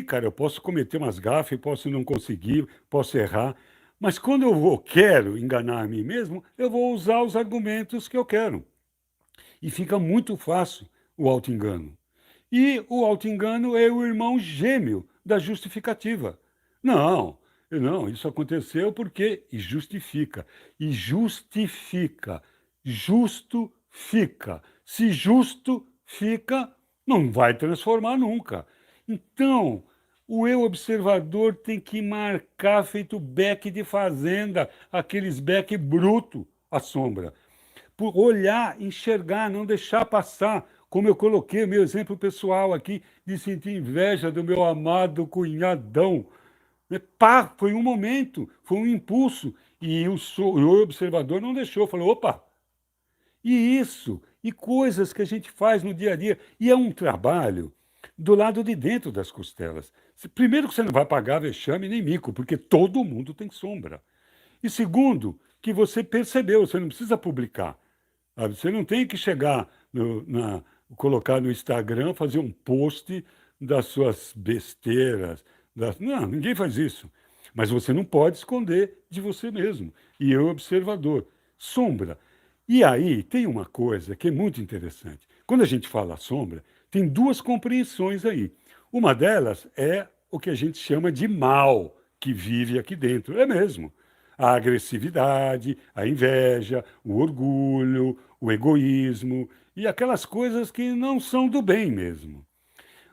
cara, eu posso cometer umas gafes, posso não conseguir, posso errar, mas quando quero enganar a mim mesmo, eu vou usar os argumentos que eu quero. E fica muito fácil o auto-engano. E o auto-engano é o irmão gêmeo da justificativa. Não, não, isso aconteceu porque. E justifica. E justifica. Justo fica. Se justo fica, não vai transformar nunca. Então, o eu observador tem que marcar feito beck de fazenda, aqueles beck bruto, a sombra. Por olhar, enxergar, não deixar passar. Como eu coloquei meu exemplo pessoal aqui, de sentir inveja do meu amado cunhadão. Pá, foi um momento, foi um impulso. E o observador não deixou, falou, opa, e isso, e coisas que a gente faz no dia a dia. E é um trabalho do lado de dentro das costelas. Primeiro que você não vai pagar vexame nem mico, porque todo mundo tem sombra. E segundo, que você percebeu, você não precisa publicar. Sabe? Você não tem que chegar, colocar no Instagram, fazer um post das suas besteiras. Não, ninguém faz isso. Mas você não pode esconder de você mesmo. E eu, observador. Sombra. E aí tem uma coisa que é muito interessante. Quando a gente fala sombra, tem 2 compreensões aí. Uma delas é o que a gente chama de mal que vive aqui dentro. É mesmo. A agressividade, a inveja, o orgulho, o egoísmo e aquelas coisas que não são do bem mesmo.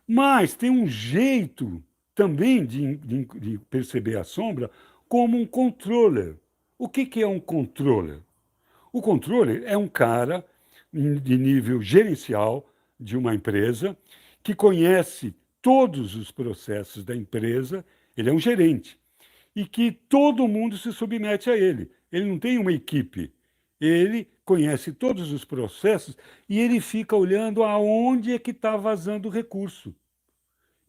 Mas tem um jeito também de perceber a sombra como um controller. O que é um controller? O controller é um cara de nível gerencial de uma empresa que conhece todos os processos da empresa, ele é um gerente, e que todo mundo se submete a ele. Ele não tem uma equipe, ele conhece todos os processos e ele fica olhando aonde é que está vazando o recurso.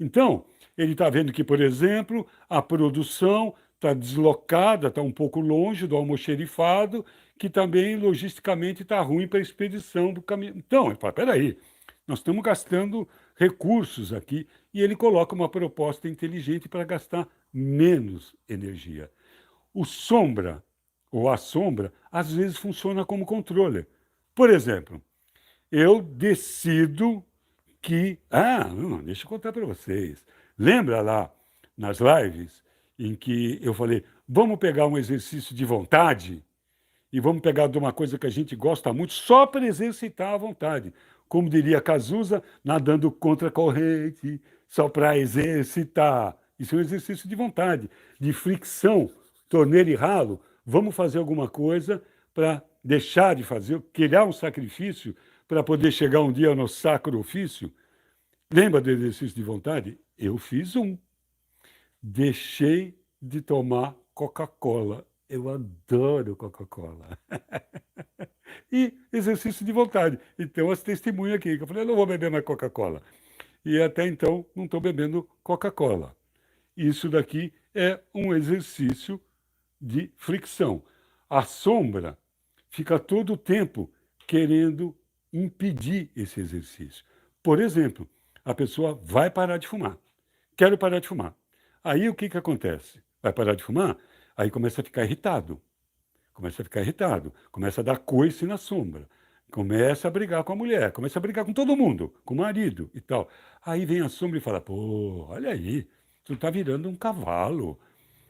Então, ele está vendo que, por exemplo, a produção está deslocada, está um pouco longe do almoxerifado, que também logisticamente está ruim para a expedição do caminhão. Então, ele fala, peraí, Nós estamos gastando recursos aqui e ele coloca uma proposta inteligente para gastar menos energia. O sombra, ou a sombra, às vezes funciona como controller. Por exemplo, eu decido que. Ah, não, deixa eu contar para vocês. Lembra lá nas lives em que eu falei, vamos pegar um exercício de vontade e vamos pegar de uma coisa que a gente gosta muito só para exercitar a vontade. Como diria Cazuza, nadando contra a corrente, só para exercitar. Isso é um exercício de vontade, de fricção, torneira e ralo. Vamos fazer alguma coisa para deixar de fazer, criar um sacrifício para poder chegar um dia no sacro ofício. Lembra do exercício de vontade? Eu fiz um. Deixei de tomar Coca-Cola. Eu adoro Coca-Cola. E exercício de vontade. Então, as testemunhas aqui, que eu falei, eu não vou beber mais Coca-Cola. E até então, não estou bebendo Coca-Cola. Isso daqui é um exercício de fricção. A sombra fica todo o tempo querendo impedir esse exercício. Por exemplo, a pessoa vai parar de fumar. Quero parar de fumar. Aí o que, que acontece? Vai parar de fumar? Aí começa a ficar irritado. Começa a ficar irritado. Começa a dar coice na sombra. Começa a brigar com a mulher. Começa a brigar com todo mundo. Com o marido e tal. Aí vem a sombra e fala, pô, olha aí. Tu tá virando um cavalo.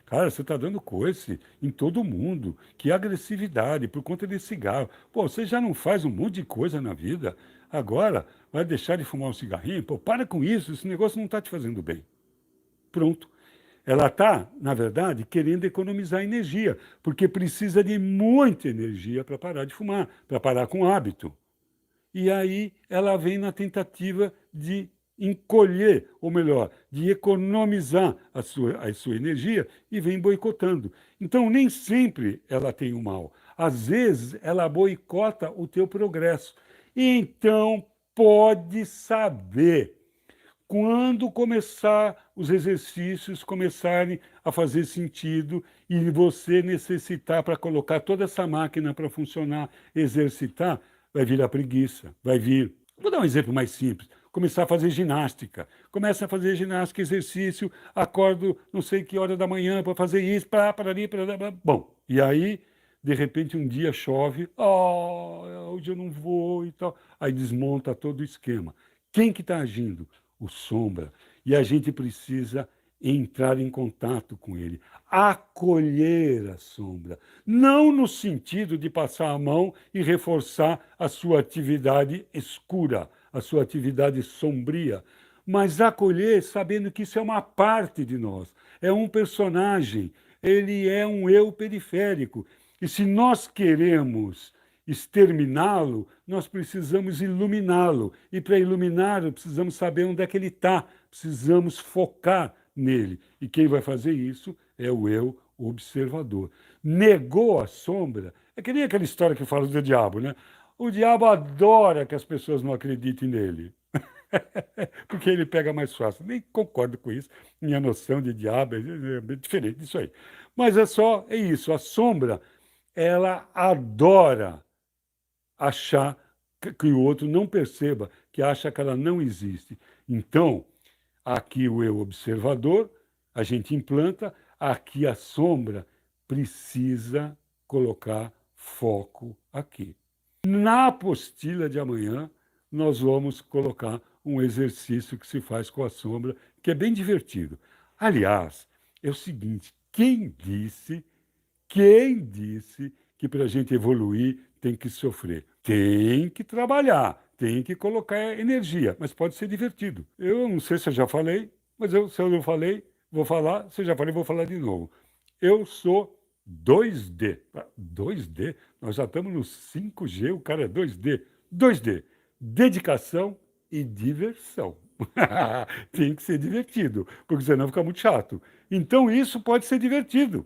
Cara, você está dando coice em todo mundo. Que agressividade por conta desse cigarro. Pô, você já não faz um monte de coisa na vida. Agora vai deixar de fumar um cigarrinho? Pô, para com isso. Esse negócio não está te fazendo bem. Pronto. Ela está, na verdade, querendo economizar energia, porque precisa de muita energia para parar de fumar, para parar com o hábito. E aí ela vem na tentativa de encolher, ou melhor, de economizar a sua energia e vem boicotando. Então, nem sempre ela tem o mal. Às vezes, ela boicota o teu progresso. Então, pode saber quando começar os exercícios começarem a fazer sentido e você necessitar para colocar toda essa máquina para funcionar, exercitar, vai vir a preguiça, vai vir. Vou dar um exemplo mais simples. Começar a fazer ginástica. Começa a fazer ginástica, exercício, acordo não sei que hora da manhã para fazer isso, para ali, para lá. Bom, e aí, de repente, um dia chove, hoje eu não vou e tal. Aí desmonta todo o esquema. Quem que está agindo? O sombra. E a gente precisa entrar em contato com ele, acolher a sombra, não no sentido de passar a mão e reforçar a sua atividade escura, a sua atividade sombria, mas acolher sabendo que isso é uma parte de nós, é um personagem, ele é um eu periférico. E se nós queremos exterminá-lo, nós precisamos iluminá-lo. E para iluminá-lo, precisamos saber onde é que ele está, precisamos focar nele. E quem vai fazer isso é o eu observador. Negou a sombra, é que nem aquela história que fala do diabo, né? O diabo adora que as pessoas não acreditem nele. Porque ele pega mais fácil. Nem concordo com isso. Minha noção de diabo é diferente disso aí. Mas é isso. A sombra, ela adora achar que o outro não perceba, que acha que ela não existe. Então, aqui o eu observador, a gente implanta, aqui a sombra precisa colocar foco aqui. Na apostila de amanhã, nós vamos colocar um exercício que se faz com a sombra, que é bem divertido. Aliás, é o seguinte, quem disse que para a gente evoluir tem que sofrer? Tem que trabalhar, tem que colocar energia, mas pode ser divertido. Eu não sei se eu já falei, mas se eu não falei, vou falar. Se eu já falei, vou falar de novo. Eu sou 2D. 2D? Nós já estamos no 5G, o cara é 2D. 2D. Dedicação e diversão. Tem que ser divertido, porque senão fica muito chato. Então isso pode ser divertido.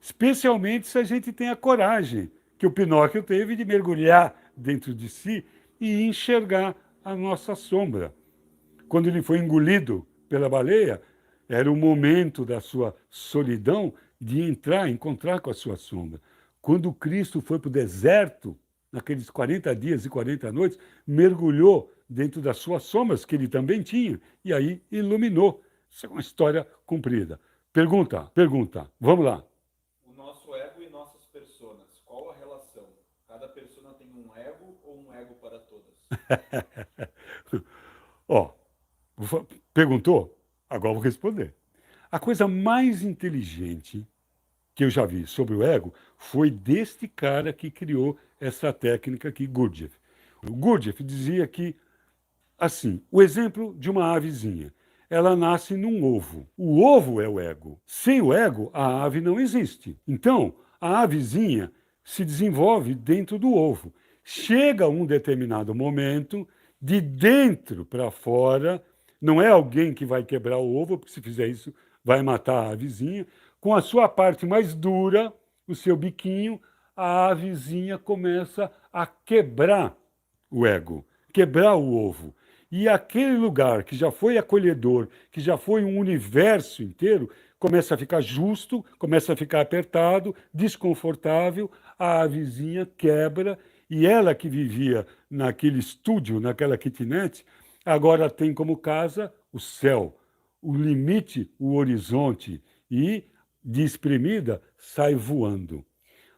Especialmente se a gente tem a coragem que o Pinóquio teve de mergulhar dentro de si e enxergar a nossa sombra. Quando ele foi engolido pela baleia, era o momento da sua solidão de encontrar com a sua sombra. Quando Cristo foi para o deserto, naqueles 40 dias e 40 noites, mergulhou dentro das suas sombras, que ele também tinha, e aí iluminou. Isso é uma história comprida. Pergunta. Vamos lá. O nosso ego e nossas personas, qual a relação? Cada persona tem um ego ou um ego para todas? Ó, perguntou? Agora vou responder. A coisa mais inteligente que eu já vi sobre o ego foi deste cara que criou essa técnica aqui, Gurdjieff. O Gurdjieff dizia que, assim, o exemplo de uma avezinha. Ela nasce num ovo. O ovo é o ego. Sem o ego, a ave não existe. Então, a avezinha se desenvolve dentro do ovo. Chega um determinado momento, de dentro para fora, não é alguém que vai quebrar o ovo, porque se fizer isso, vai matar a avezinha. Com a sua parte mais dura, o seu biquinho, a avezinha começa a quebrar o ego, quebrar o ovo. E aquele lugar que já foi acolhedor, que já foi um universo inteiro, começa a ficar justo, começa a ficar apertado, desconfortável, a avezinha quebra, e ela que vivia naquele estúdio, naquela kitnet, agora tem como casa o céu, o limite, o horizonte, e, despremida, sai voando.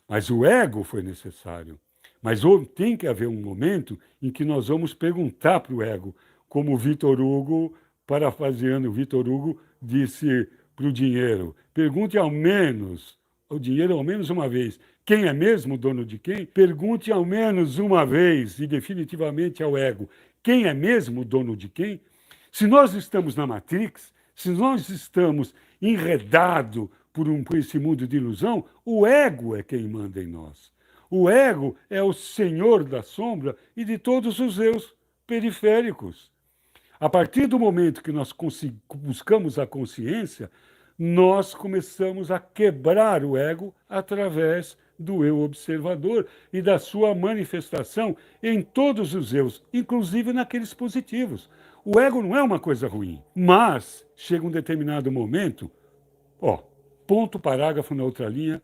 Mas o ego foi necessário. Mas tem que haver um momento em que nós vamos perguntar para o ego, como o Vitor Hugo, parafraseando o Vitor Hugo, disse para o dinheiro: pergunte ao menos, o dinheiro ao menos uma vez, quem é mesmo o dono de quem? Pergunte ao menos uma vez, e definitivamente ao ego, quem é mesmo o dono de quem? Se nós estamos na Matrix, se nós estamos enredados por esse mundo de ilusão, o ego é quem manda em nós. O ego é o senhor da sombra e de todos os eus periféricos. A partir do momento que nós buscamos a consciência, nós começamos a quebrar o ego através do eu observador e da sua manifestação em todos os eus, inclusive naqueles positivos. O ego não é uma coisa ruim, mas chega um determinado momento, ponto, parágrafo na outra linha,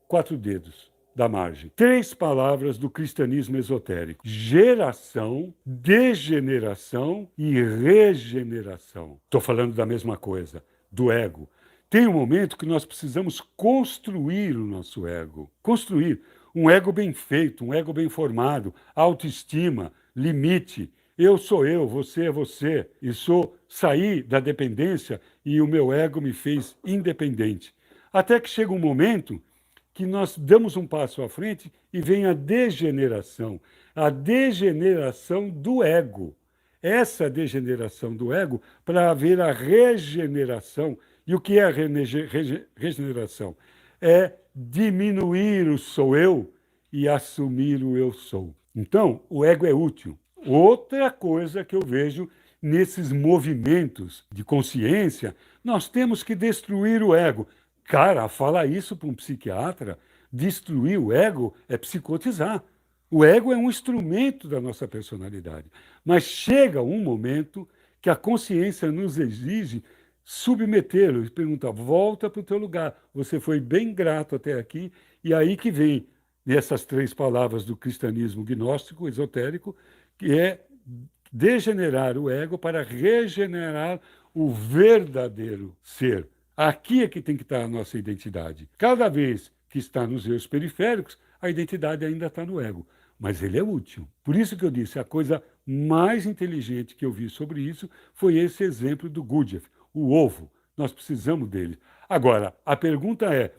4 dedos da margem. 3 palavras do cristianismo esotérico: geração, degeneração e regeneração. Estou falando da mesma coisa, do ego. Tem um momento que nós precisamos construir o nosso ego. Construir um ego bem feito, um ego bem formado, autoestima, limite. Eu sou eu, você é você. E saí da dependência e o meu ego me fez independente. Até que chega um momento que nós damos um passo à frente e vem a degeneração do ego. Essa degeneração do ego para haver a regeneração. E o que é a regeneração? É diminuir o sou eu e assumir o eu sou. Então, o ego é útil. Outra coisa que eu vejo nesses movimentos de consciência, nós temos que destruir o ego. Cara, falar isso para um psiquiatra, destruir o ego é psicotizar. O ego é um instrumento da nossa personalidade. Mas chega um momento que a consciência nos exige submetê-lo e perguntar: volta para o teu lugar. Você foi bem grato até aqui, e aí que vem nessas 3 palavras do cristianismo gnóstico, esotérico, que é degenerar o ego para regenerar o verdadeiro ser. Aqui é que tem que estar a nossa identidade. Cada vez que está nos eus periféricos, a identidade ainda está no ego. Mas ele é útil. Por isso que eu disse, a coisa mais inteligente que eu vi sobre isso foi esse exemplo do Gurdjieff, o ovo. Nós precisamos dele. Agora, a pergunta é: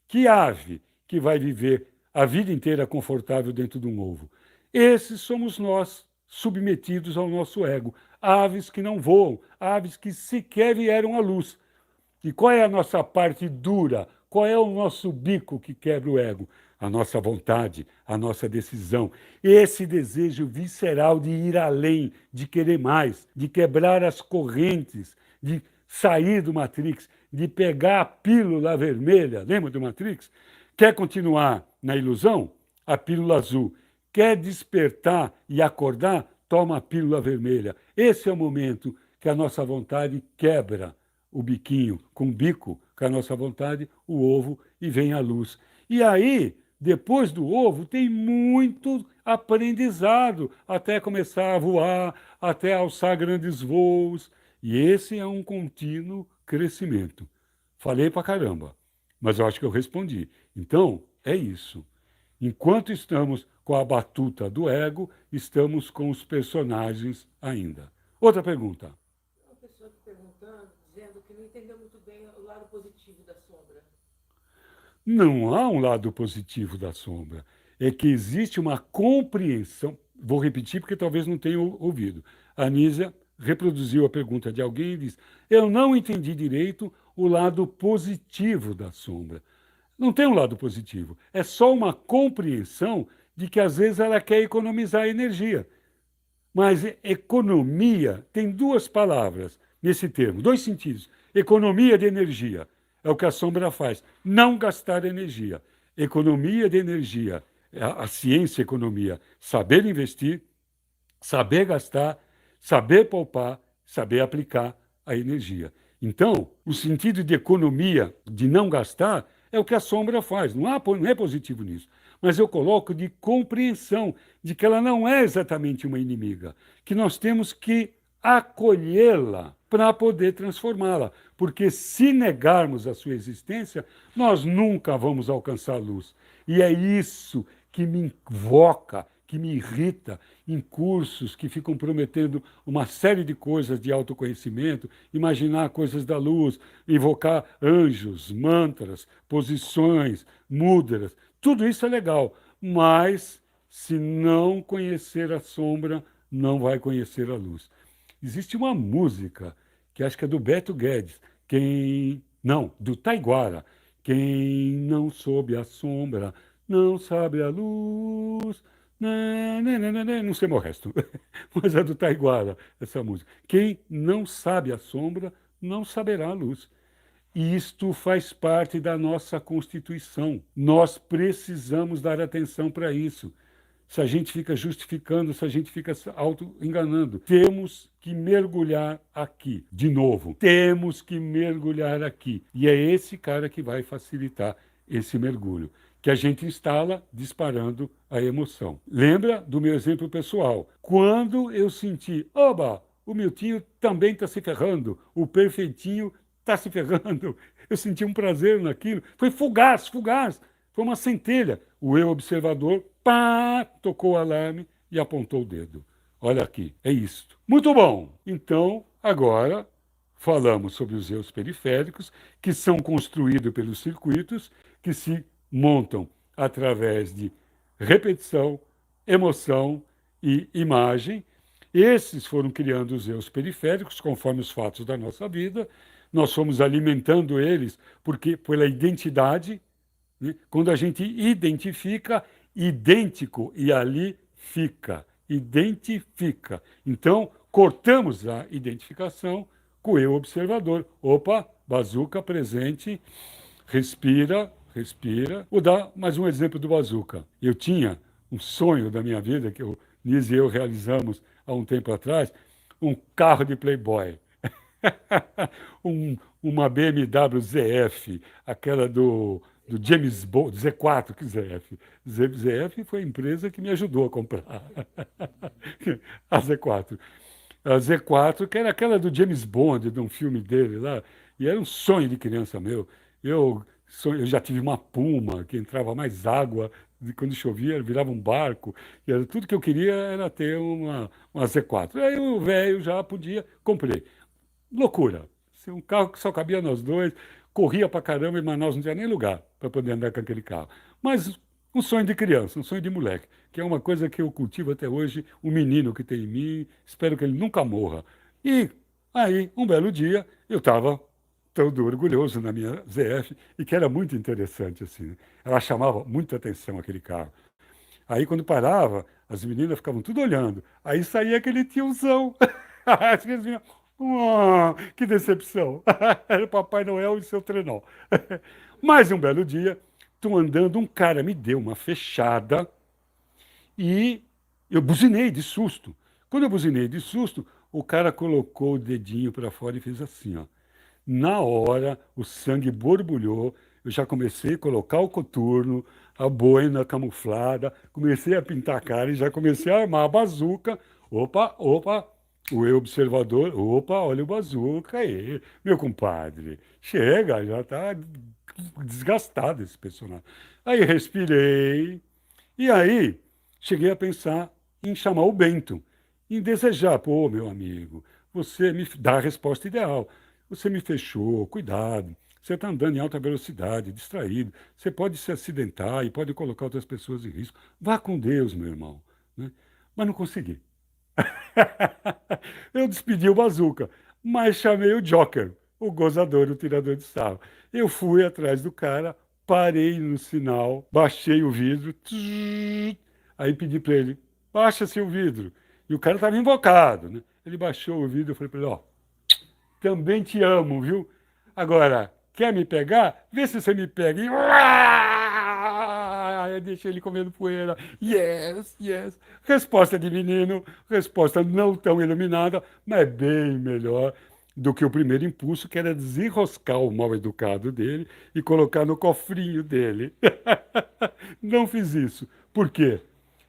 que ave que vai viver a vida inteira confortável dentro de um ovo? Esses somos nós, submetidos ao nosso ego. Aves que não voam, aves que sequer vieram à luz. E qual é a nossa parte dura? Qual é o nosso bico que quebra o ego? A nossa vontade, a nossa decisão. Esse desejo visceral de ir além, de querer mais, de quebrar as correntes, de sair do Matrix, de pegar a pílula vermelha. Lembra do Matrix? Quer continuar na ilusão? A pílula azul. Quer despertar e acordar? Toma a pílula vermelha. Esse é o momento que a nossa vontade quebra o biquinho, com o bico, com a nossa vontade, o ovo, e vem a luz. E aí, depois do ovo tem muito aprendizado até começar a voar, até alçar grandes voos. E esse é um contínuo crescimento. Falei pra caramba, mas eu acho que eu respondi. Então, é isso. Enquanto estamos com a batuta do ego, estamos com os personagens ainda. Outra pergunta. Uma pessoa perguntando, dizendo que não entendeu muito bem o lado positivo da sombra. Não há um lado positivo da sombra. É que existe uma compreensão. Vou repetir porque talvez não tenha ouvido. A Anísia reproduziu a pergunta de alguém e diz: eu não entendi direito o lado positivo da sombra. Não tem um lado positivo. É só uma compreensão de que às vezes ela quer economizar energia. Mas economia tem duas palavras nesse termo, dois sentidos. Economia de energia é o que a sombra faz, não gastar energia. Economia de energia, a ciência economia, saber investir, saber gastar, saber poupar, saber aplicar a energia. Então, o sentido de economia, de não gastar, é o que a sombra faz. Não é positivo nisso. Mas eu coloco de compreensão de que ela não é exatamente uma inimiga, que nós temos que acolhê-la para poder transformá-la. Porque se negarmos a sua existência, nós nunca vamos alcançar a luz. E é isso que me invoca, que me irrita em cursos que ficam prometendo uma série de coisas de autoconhecimento, imaginar coisas da luz, invocar anjos, mantras, posições, mudras. Tudo isso é legal, mas se não conhecer a sombra, não vai conhecer a luz. Existe uma música que acho que é do Beto Guedes, não, do Taiguara. Quem não soube a sombra não sabe a luz. Não sei o resto, mas é do Taiguara essa música. Quem não sabe a sombra não saberá a luz. E isto faz parte da nossa Constituição. Nós precisamos dar atenção para isso. Se a gente fica justificando, se a gente fica auto-enganando, temos que mergulhar aqui. De novo, temos que mergulhar aqui. E é esse cara que vai facilitar esse mergulho, que a gente instala disparando a emoção. Lembra do meu exemplo pessoal? Quando eu senti, oba, o Miltinho também está se ferrando, o perfeitinho está se ferrando, eu senti um prazer naquilo. Foi fugaz, fugaz. Foi uma centelha. O eu observador, pá, tocou o alarme e apontou o dedo. Olha aqui, é isto. Muito bom. Então, agora falamos sobre os eus periféricos, que são construídos pelos circuitos, que se montam através de repetição, emoção e imagem. Esses foram criando os eus periféricos, conforme os fatos da nossa vida. Nós fomos alimentando eles porque pela identidade. Quando a gente identifica, idêntico, e ali fica, identifica. Então, cortamos a identificação com o eu observador. Opa, bazuca presente, respira, respira. Vou dar mais um exemplo do bazuca. Eu tinha um sonho da minha vida, que o Nise e eu realizamos há um tempo atrás, um carro de Playboy. Uma BMW ZF, aquela do James Bond, Z4, que ZF. ZF foi a empresa que me ajudou a comprar a Z4. A Z4, que era aquela do James Bond, de um filme dele lá, e era um sonho de criança meu. Eu já tive uma Puma, que entrava mais água, e quando chovia virava um barco, e era, tudo que eu queria era ter uma Z4. Aí o velho já podia, comprei. Loucura. Um carro que só cabia nós dois, corria pra caramba, em Manaus não tinha nem lugar para poder andar com aquele carro. Mas um sonho de criança, um sonho de moleque, que é uma coisa que eu cultivo até hoje, um menino que tem em mim, espero que ele nunca morra. E aí, um belo dia, eu estava todo orgulhoso na minha ZF, e que era muito interessante, assim, né? Ela chamava muita atenção, aquele carro. Aí, quando parava, as meninas ficavam tudo olhando. Aí saía aquele tiozão. As meninas, que decepção! Era o Papai Noel e seu trenó. Mais um belo dia, estou andando, um cara me deu uma fechada e eu buzinei de susto. Quando eu buzinei de susto, o cara colocou o dedinho para fora e fez assim, ó. Na hora, o sangue borbulhou, eu já comecei a colocar o coturno, a boina camuflada, comecei a pintar a cara e já comecei a armar a bazuca. Opa, opa, o eu observador, opa, olha o bazuca aí, meu compadre. Chega, já está desgastado esse personagem. Aí respirei, e aí cheguei a pensar em chamar o Bento, em desejar, pô, meu amigo, você me dá a resposta ideal. Você me fechou, cuidado. Você está andando em alta velocidade, distraído. Você pode se acidentar e pode colocar outras pessoas em risco. Vá com Deus, meu irmão. Né? Mas não consegui. Eu despedi o Bazuca, mas chamei o Joker, o gozador, o tirador de sarro. Eu fui atrás do cara, parei no sinal, baixei o vidro, aí pedi para ele, baixa-se o vidro. E o cara estava invocado, né? Ele baixou o vidro, eu falei para ele, ó, também te amo, viu? Agora, quer me pegar? Vê se você me pega. E... eu deixei ele comendo poeira. Yes, yes. Resposta de menino, resposta não tão iluminada, mas bem melhor do que o primeiro impulso, que era desenroscar o mal educado dele e colocar no cofrinho dele. Não fiz isso. Por quê?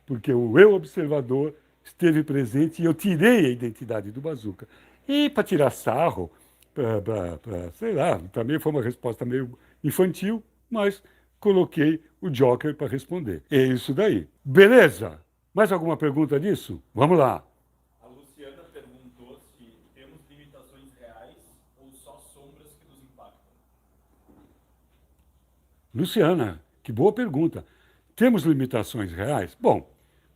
Porque o eu observador esteve presente e eu tirei a identidade do Bazuca. E para tirar sarro, sei lá, também foi uma resposta meio infantil, mas coloquei o Joker para responder. É isso daí. Beleza? Mais alguma pergunta disso? Vamos lá. A Luciana perguntou se temos limitações reais ou só sombras que nos impactam. Luciana, que boa pergunta. Temos limitações reais? Bom,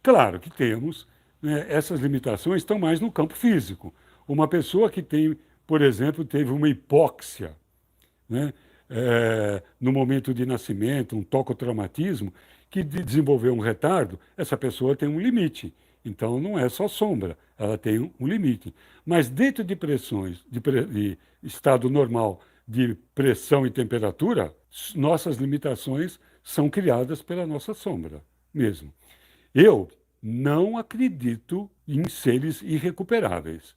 claro que temos. Né? Essas limitações estão mais no campo físico. Uma pessoa que tem, por exemplo, teve uma hipóxia, né? No momento de nascimento, um tocotraumatismo, que desenvolveu um retardo, essa pessoa tem um limite. Então, não é só sombra, ela tem um limite. Mas dentro de pressões, de estado normal de pressão e temperatura, nossas limitações são criadas pela nossa sombra mesmo. Eu não acredito em seres irrecuperáveis.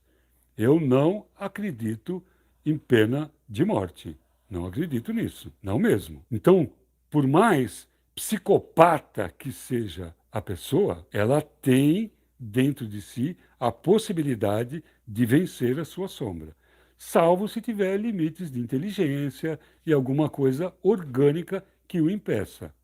Eu não acredito em pena de morte. Não acredito nisso, não mesmo. Então, por mais psicopata que seja a pessoa, ela tem dentro de si a possibilidade de vencer a sua sombra, salvo se tiver limites de inteligência e alguma coisa orgânica que o impeça.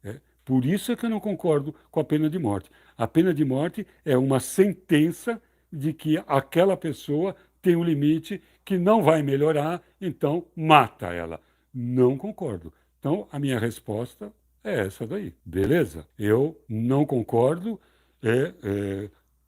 Por isso é que eu não concordo com a pena de morte. A pena de morte é uma sentença de que aquela pessoa tem um limite que não vai melhorar, então mata ela. Não concordo. Então, a minha resposta é essa daí. Beleza? Eu não concordo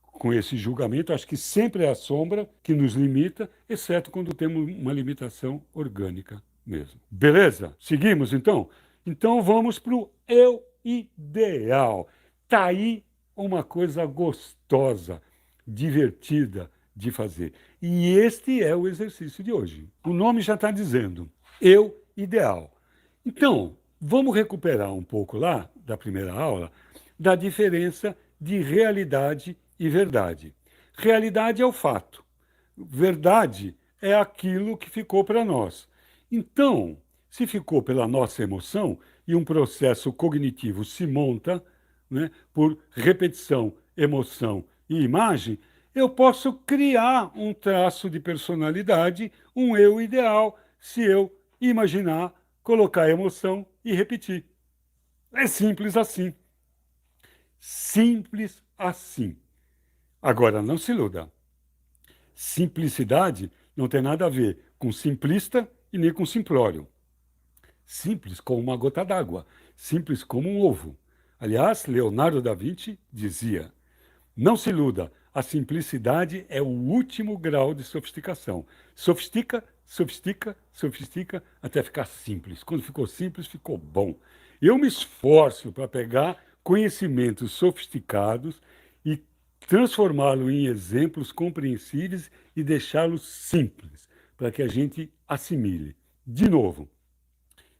com esse julgamento. Acho que sempre é a sombra que nos limita, exceto quando temos uma limitação orgânica mesmo. Beleza? Seguimos, então? Então, vamos para o eu ideal. Está aí uma coisa gostosa, divertida de fazer. E este é o exercício de hoje. O nome já está dizendo, eu ideal. Então, vamos recuperar um pouco lá, da primeira aula, da diferença de realidade e verdade. Realidade é o fato. Verdade é aquilo que ficou para nós. Então, se ficou pela nossa emoção e um processo cognitivo se monta, né, por repetição, emoção e imagem, eu posso criar um traço de personalidade, um eu ideal, se eu imaginar, colocar emoção e repetir. É simples assim. Simples assim. Agora, não se iluda. Simplicidade não tem nada a ver com simplista e nem com simplório. Simples como uma gota d'água, simples como um ovo. Aliás, Leonardo da Vinci dizia, não se iluda, a simplicidade é o último grau de sofisticação. Sofistica, sofistica, sofistica, até ficar simples. Quando ficou simples, ficou bom. Eu me esforço para pegar conhecimentos sofisticados e transformá-los em exemplos compreensíveis e deixá-los simples, para que a gente assimile. De novo,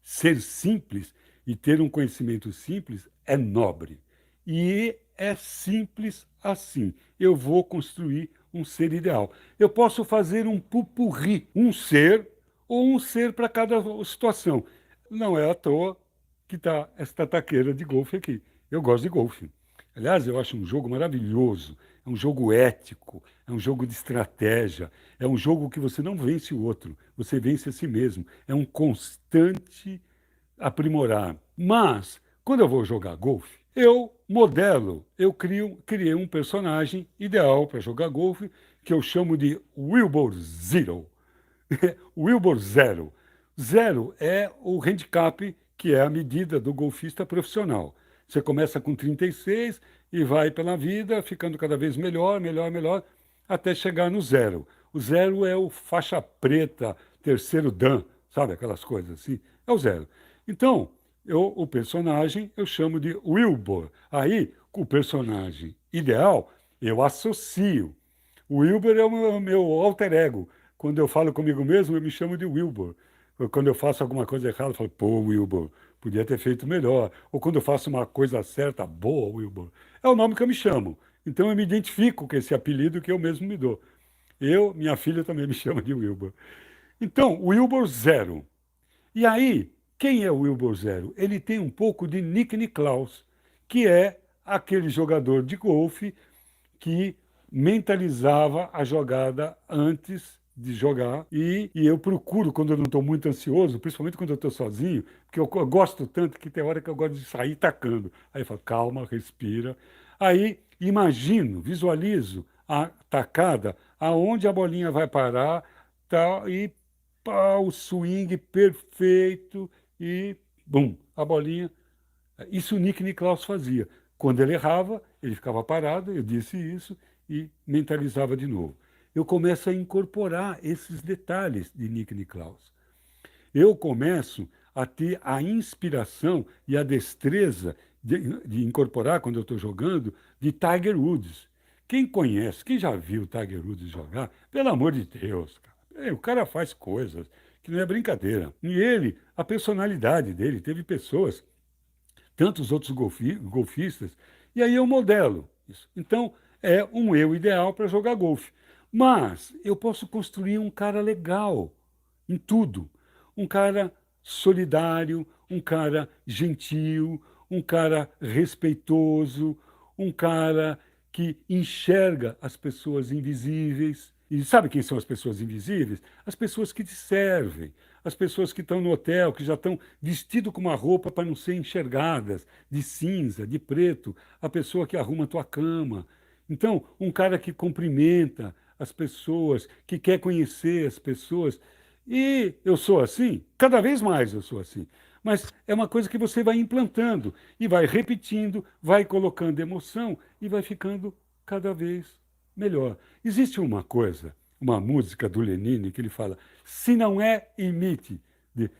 ser simples e ter um conhecimento simples é nobre. E é simples assim. Eu vou construir um ser ideal. Eu posso fazer um pupurri, um ser ou um ser para cada situação. Não é à toa que está esta taqueira de golfe aqui. Eu gosto de golfe. Aliás, eu acho um jogo maravilhoso, é um jogo ético, é um jogo de estratégia, é um jogo que você não vence o outro, você vence a si mesmo. É um constante aprimorar. Mas, quando eu vou jogar golfe, eu modelo, criei um personagem ideal para jogar golfe, que eu chamo de Wilbur Zero. Wilbur Zero. Zero é o handicap, que é a medida do golfista profissional. Você começa com 36 e vai pela vida, ficando cada vez melhor, melhor, melhor, até chegar no zero. O zero é o faixa preta, terceiro dan, sabe aquelas coisas assim? É o zero. Então, o personagem eu chamo de Wilbur. Aí, com o personagem ideal, eu associo. O Wilbur é o meu alter ego. Quando eu falo comigo mesmo, eu me chamo de Wilbur. Quando eu faço alguma coisa errada, eu falo, pô, Wilbur, podia ter feito melhor. Ou quando eu faço uma coisa certa, boa, Wilbur. É o nome que eu me chamo. Então eu me identifico com esse apelido que eu mesmo me dou. Minha filha também me chama de Wilbur. Então, Wilbur Zero. E aí, quem é o Wilbur Zero? Ele tem um pouco de Nick Nicklaus, que é aquele jogador de golfe que mentalizava a jogada antes de jogar. E eu procuro, quando eu não estou muito ansioso, principalmente quando eu estou sozinho, porque eu gosto tanto que tem hora que eu gosto de sair tacando. Aí eu falo, calma, respira. Aí imagino, visualizo a tacada, aonde a bolinha vai parar, tal, e pá, o swing perfeito e bum, a bolinha. Isso o Nick Nicklaus fazia. Quando ele errava, ele ficava parado, eu disse isso, e mentalizava de novo. Eu começo a incorporar esses detalhes de Nick Nicklaus. Eu começo a ter a inspiração e a destreza de incorporar, quando eu estou jogando, de Tiger Woods. Quem conhece, quem já viu Tiger Woods jogar, pelo amor de Deus, cara, o cara faz coisas que não é brincadeira. E ele, a personalidade dele, teve pessoas, tantos outros golfistas, e aí eu modelo isso. Então, é um eu ideal para jogar golfe. Mas eu posso construir um cara legal em tudo. Um cara solidário, um cara gentil, um cara respeitoso, um cara que enxerga as pessoas invisíveis. E sabe quem são as pessoas invisíveis? As pessoas que te servem, as pessoas que estão no hotel, que já estão vestidas com uma roupa para não ser enxergadas, de cinza, de preto, a pessoa que arruma a tua cama. Então, um cara que cumprimenta as pessoas, que quer conhecer as pessoas. E eu sou assim, cada vez mais eu sou assim. Mas é uma coisa que você vai implantando e vai repetindo, vai colocando emoção e vai ficando cada vez melhor. Existe uma coisa, uma música do Lenine que ele fala: se não é, imite.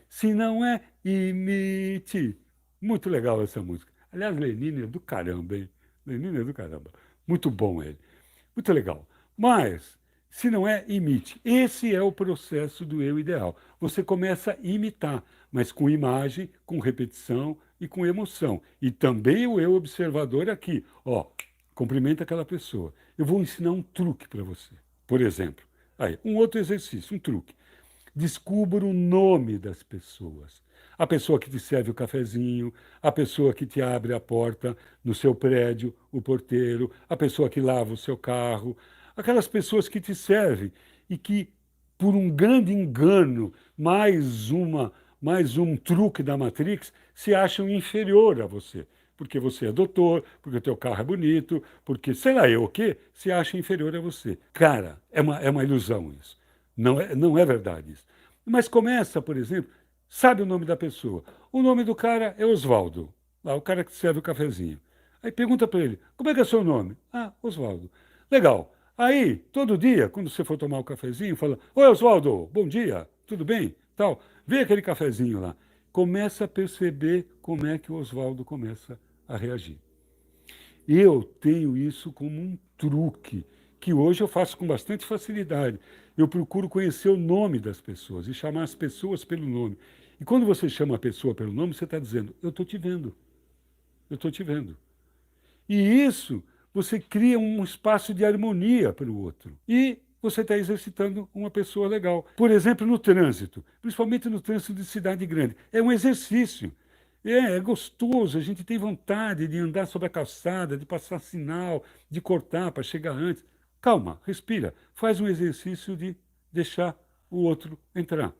Se não é, imite. Muito legal essa música. Aliás, Lenine é do caramba, hein? Lenine é do caramba. Muito bom ele. Muito legal. Mas, se não é, imite. Esse é o processo do eu ideal. Você começa a imitar, mas com imagem, com repetição e com emoção. E também o eu observador aqui. Ó, cumprimenta aquela pessoa. Eu vou ensinar um truque para você. Por exemplo, aí, um outro exercício, um truque. Descubra o nome das pessoas. A pessoa que te serve o cafezinho, a pessoa que te abre a porta no seu prédio, o porteiro, a pessoa que lava o seu carro, aquelas pessoas que te servem e que, por um grande engano, mais um truque da Matrix, se acham inferior a você. Porque você é doutor, porque o teu carro é bonito, porque sei lá eu o quê, se acha inferior a você. Cara, é uma ilusão isso. Não é verdade isso. Mas começa, por exemplo, sabe o nome da pessoa. O nome do cara é Oswaldo, lá, o cara que serve o cafezinho. Aí pergunta para ele, como é que é seu nome? Ah, Oswaldo. Legal. Aí, todo dia, quando você for tomar o cafezinho, fala, oi, Oswaldo, bom dia, tudo bem? Tal. Vê aquele cafezinho lá. Começa a perceber como é que o Oswaldo começa a reagir. Eu tenho isso como um truque, que hoje eu faço com bastante facilidade. Eu procuro conhecer o nome das pessoas e chamar as pessoas pelo nome. E quando você chama a pessoa pelo nome, você está dizendo, eu estou te vendo. Eu estou te vendo. E isso, você cria um espaço de harmonia para o outro. E você está exercitando uma pessoa legal. Por exemplo, no trânsito, principalmente no trânsito de cidade grande. É um exercício. É gostoso, a gente tem vontade de andar sobre a calçada, de passar sinal, de cortar para chegar antes. Calma, respira, faz um exercício de deixar o outro entrar.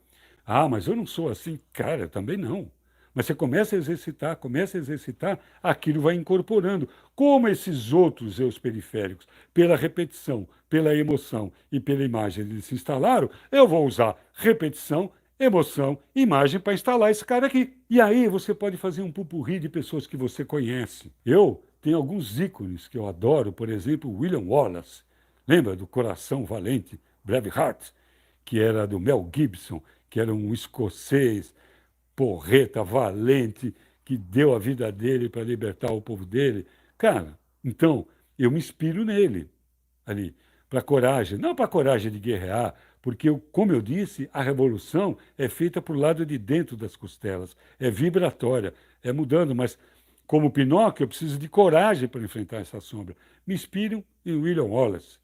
Ah, mas eu não sou assim. Cara, eu também não. Mas você começa a exercitar, aquilo vai incorporando. Como esses outros eus periféricos, pela repetição, pela emoção e pela imagem, eles se instalaram, eu vou usar repetição, emoção, imagem para instalar esse cara aqui. E aí você pode fazer um pupurri de pessoas que você conhece. Eu tenho alguns ícones que eu adoro, por exemplo, William Wallace. Lembra do Coração Valente, Braveheart, que era do Mel Gibson, que era um escocês porreta, valente, que deu a vida dele para libertar o povo dele. Cara, então, eu me inspiro nele ali, para coragem, não para coragem de guerrear, porque, como eu disse, a revolução é feita por lado de dentro das costelas, é vibratória, é mudando, mas como Pinóquio, eu preciso de coragem para enfrentar essa sombra. Me inspiro em William Wallace,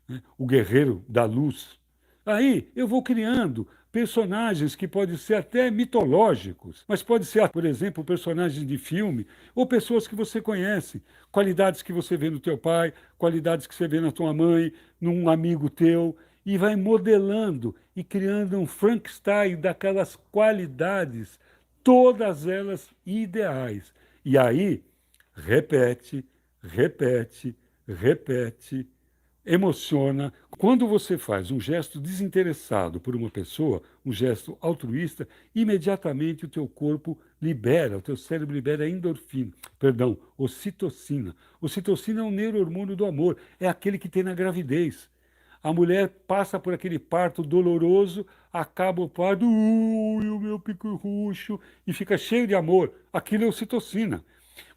né? O guerreiro da luz. Aí eu vou criando personagens que podem ser até mitológicos, mas pode ser, por exemplo, personagens de filme ou pessoas que você conhece, qualidades que você vê no teu pai, qualidades que você vê na tua mãe, num amigo teu, e vai modelando e criando um Frankenstein daquelas qualidades, todas elas ideais. E aí, repete, repete, repete, emociona. Quando você faz um gesto desinteressado por uma pessoa, um gesto altruísta, imediatamente o teu corpo libera, o teu cérebro libera endorfina, perdão, ocitocina. Ocitocina é um neurohormônio do amor, é aquele que tem na gravidez. A mulher passa por aquele parto doloroso, acaba o parto, ui, o meu pico roxo, e fica cheio de amor. Aquilo é ocitocina.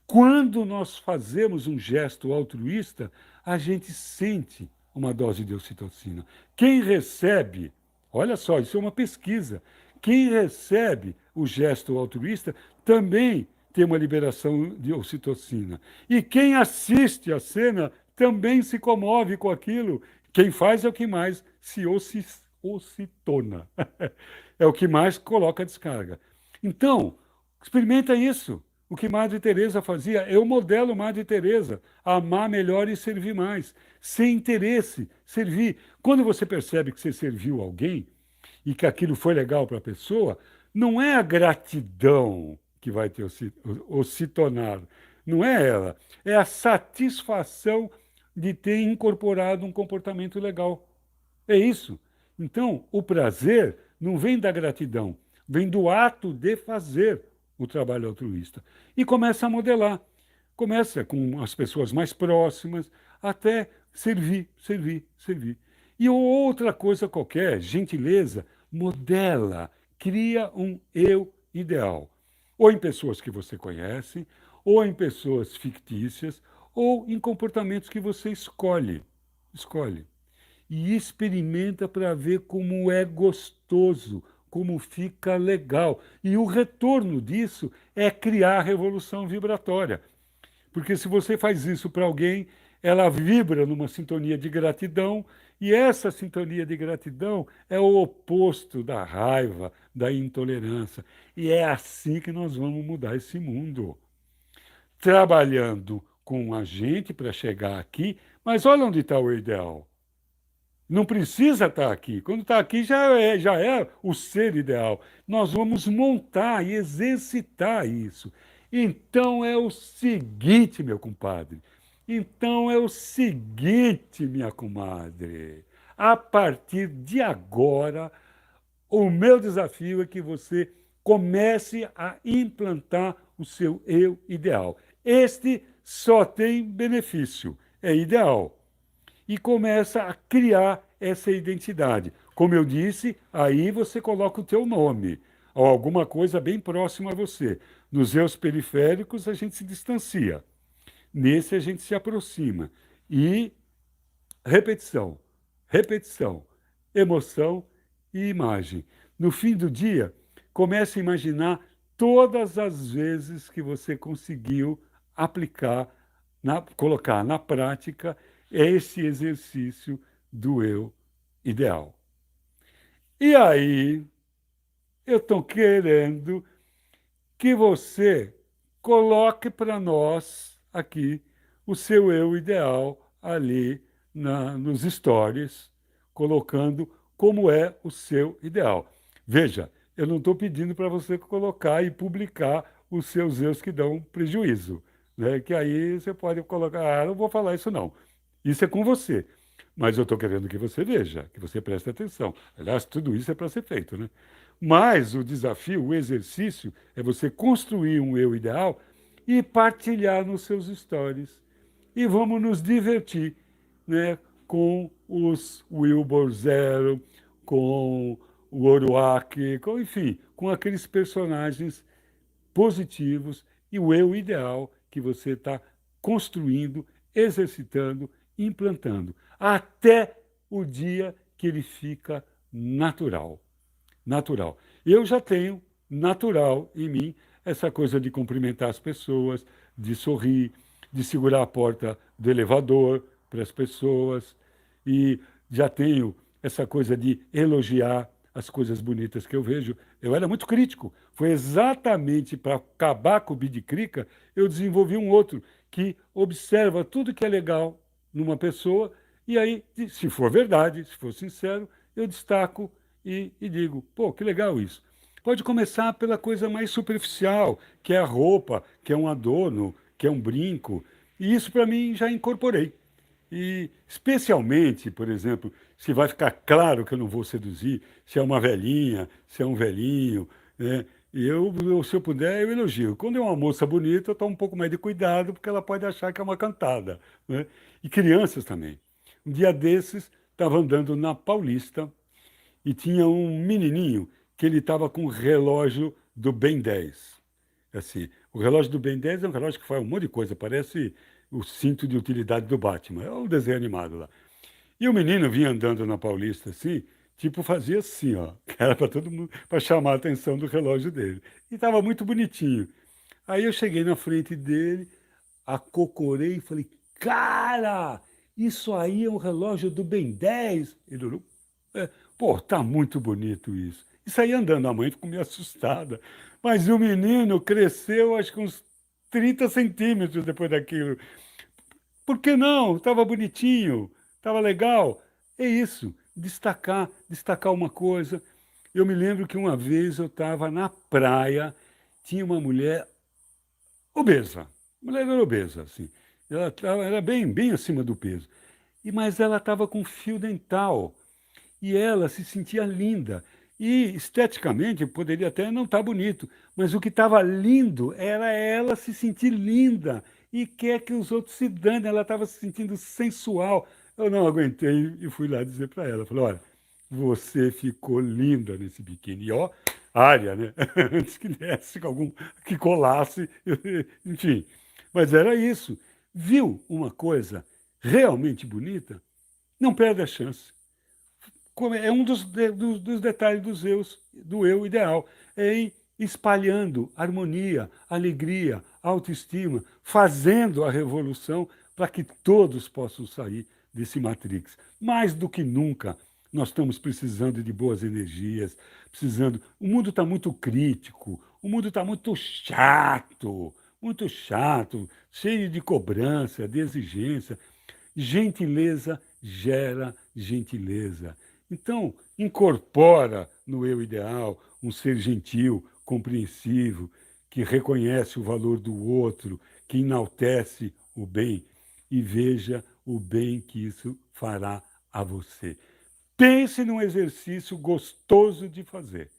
Quando nós fazemos um gesto altruísta, a gente sente uma dose de ocitocina. Quem recebe, olha só, isso é uma pesquisa, quem recebe o gesto altruísta também tem uma liberação de ocitocina. E quem assiste a cena também se comove com aquilo. Quem faz é o que mais se ocitona. É o que mais coloca a descarga. Então, experimenta isso. O que Madre Teresa fazia, eu modelo Madre Teresa, amar melhor e servir mais, sem interesse, servir. Quando você percebe que você serviu alguém e que aquilo foi legal para a pessoa, não é a gratidão que vai te ocitonar, não é ela, é a satisfação de ter incorporado um comportamento legal. É isso. Então, o prazer não vem da gratidão, vem do ato de fazer o trabalho altruísta. E começa a modelar. Começa com as pessoas mais próximas, até servir, servir, servir. E outra coisa qualquer, gentileza, modela, cria um eu ideal. Ou em pessoas que você conhece, ou em pessoas fictícias, ou em comportamentos que você escolhe. Escolhe e experimenta para ver como é gostoso, como fica legal. E o retorno disso é criar a revolução vibratória. Porque se você faz isso para alguém, ela vibra numa sintonia de gratidão, e essa sintonia de gratidão é o oposto da raiva, da intolerância. E é assim que nós vamos mudar esse mundo. Trabalhando com a gente para chegar aqui, mas olha onde está o ideal. Não precisa estar aqui. Quando está aqui já é o ser ideal. Nós vamos montar e exercitar isso. Então é o seguinte, meu compadre. Então é o seguinte, minha comadre. A partir de agora, o meu desafio é que você comece a implantar o seu eu ideal. Este só tem benefício, é ideal e começa a criar essa identidade. Como eu disse, aí você coloca o teu nome, ou alguma coisa bem próxima a você. Nos eus periféricos a gente se distancia, nesse a gente se aproxima. E repetição, repetição, emoção e imagem. No fim do dia, comece a imaginar todas as vezes que você conseguiu aplicar, colocar na prática esse exercício do eu ideal. E aí, eu estou querendo que você coloque para nós aqui o seu eu ideal ali nos stories, colocando como é o seu ideal. Veja, eu não estou pedindo para você colocar e publicar os seus eus que dão prejuízo, né? Que aí você pode colocar, não vou falar isso não. Isso é com você. Mas eu estou querendo que você veja, que você preste atenção. Aliás, tudo isso é para ser feito, né? Mas o desafio, o exercício, é você construir um eu ideal e partilhar nos seus stories. E vamos nos divertir, né? Com os Wilbur Zero, com o Oruak, enfim, com aqueles personagens positivos e o eu ideal que você está construindo, exercitando, implantando, até o dia que ele fica natural. Natural. Eu já tenho natural em mim essa coisa de cumprimentar as pessoas, de sorrir, de segurar a porta do elevador para as pessoas, e já tenho essa coisa de elogiar as coisas bonitas que eu vejo. Eu era muito crítico. Foi exatamente para acabar com o bide-crica, eu desenvolvi um outro que observa tudo que é legal numa pessoa e aí, se for verdade, se for sincero, eu destaco e digo, pô, que legal isso. Pode começar pela coisa mais superficial, que é a roupa, que é um adorno, que é um brinco. E isso para mim já incorporei. E especialmente, por exemplo, se vai ficar claro que eu não vou seduzir, se é uma velhinha, se é um velhinho, né? E se eu puder, eu elogio. Quando é uma moça bonita, eu tomo um pouco mais de cuidado, porque ela pode achar que é uma cantada, né? E crianças também. Um dia desses, estava andando na Paulista e tinha um menininho que ele estava com o relógio do Ben 10. Assim, o relógio do Ben 10 é um relógio que faz um monte de coisa, parece o cinto de utilidade do Batman, é um desenho animado lá. E o menino vinha andando na Paulista assim, tipo fazia assim, ó, que era para todo mundo, para chamar a atenção do relógio dele. E estava muito bonitinho. Aí eu cheguei na frente dele, acocorei e falei, cara, isso aí é um relógio do Ben 10. Ele olhou, pô, tá muito bonito isso. E saí andando, a mãe ficou meio assustada. Mas o menino cresceu, acho que uns 30 centímetros depois daquilo. Por que não? Estava bonitinho, estava legal. É isso, destacar uma coisa. Eu me lembro que uma vez eu estava na praia, tinha uma mulher obesa. A mulher era obesa, assim. Era bem acima do peso. Mas ela estava com fio dental e ela se sentia linda. E esteticamente poderia até não estar bonito, mas o que estava lindo era ela se sentir linda e quer que os outros se danem. Ela estava se sentindo sensual. Eu não aguentei e fui lá dizer para ela, falei, olha, você ficou linda nesse biquíni. E ó, área, né? Antes que desse que colasse, enfim. Mas era isso. Viu uma coisa realmente bonita? Não perde a chance. É um dos detalhes do eu ideal, é ir espalhando harmonia, alegria, autoestima, fazendo a revolução para que todos possam sair desse Matrix. Mais do que nunca, nós estamos precisando de boas energias, precisando. O mundo está muito crítico, o mundo está muito chato, cheio de cobrança, de exigência. Gentileza gera gentileza. Então, incorpora no eu ideal um ser gentil, compreensivo, que reconhece o valor do outro, que enaltece o bem e veja o bem que isso fará a você. Pense num exercício gostoso de fazer.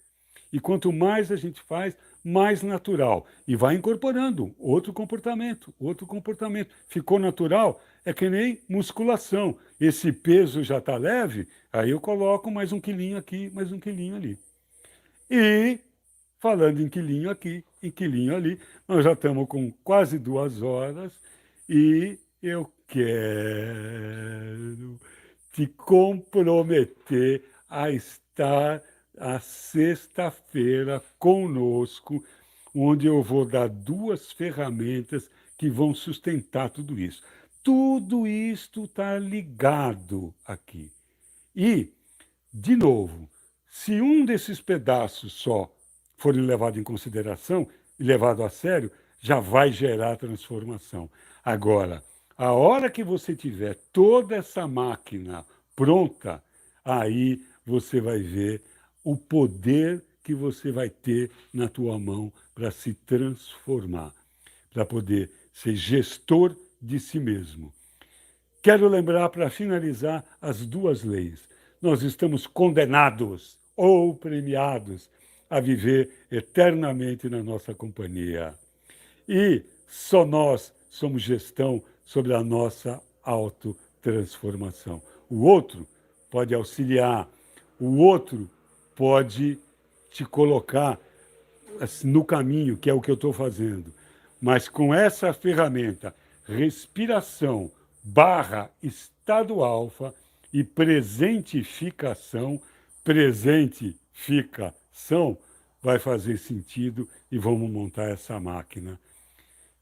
E quanto mais a gente faz, mais natural. E vai incorporando outro comportamento, outro comportamento. Ficou natural? É que nem musculação. Esse peso já está leve, aí eu coloco mais um quilinho aqui, mais um quilinho ali. E, falando em quilinho aqui, em quilinho ali, nós já estamos com quase 2 horas e eu quero te comprometer a estar a sexta-feira conosco, onde eu vou dar 2 ferramentas que vão sustentar tudo isso. Tudo isto está ligado aqui. E, de novo, se um desses pedaços só forem levados em consideração, e levado a sério, já vai gerar transformação. Agora, a hora que você tiver toda essa máquina pronta, aí você vai ver o poder que você vai ter na tua mão para se transformar, para poder ser gestor de si mesmo. Quero lembrar, para finalizar, as duas leis. Nós estamos condenados ou premiados a viver eternamente na nossa companhia. E só nós somos gestão sobre a nossa autotransformação. O outro pode auxiliar, o outro pode te colocar no caminho, que é o que eu estou fazendo. Mas com essa ferramenta, respiração barra estado alfa e presentificação, vai fazer sentido e vamos montar essa máquina.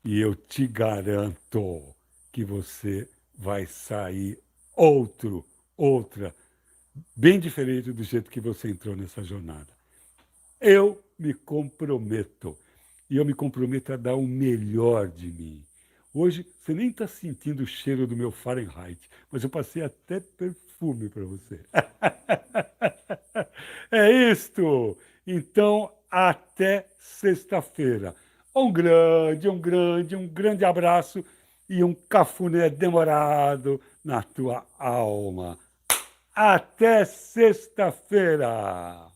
E eu te garanto que você vai sair outra, bem diferente do jeito que você entrou nessa jornada. Eu me comprometo. E eu me comprometo a dar o melhor de mim. Hoje, você nem está sentindo o cheiro do meu Fahrenheit, mas eu passei até perfume para você. É isto! Então, até sexta-feira. Um grande abraço e um cafuné demorado na tua alma. Até sexta-feira!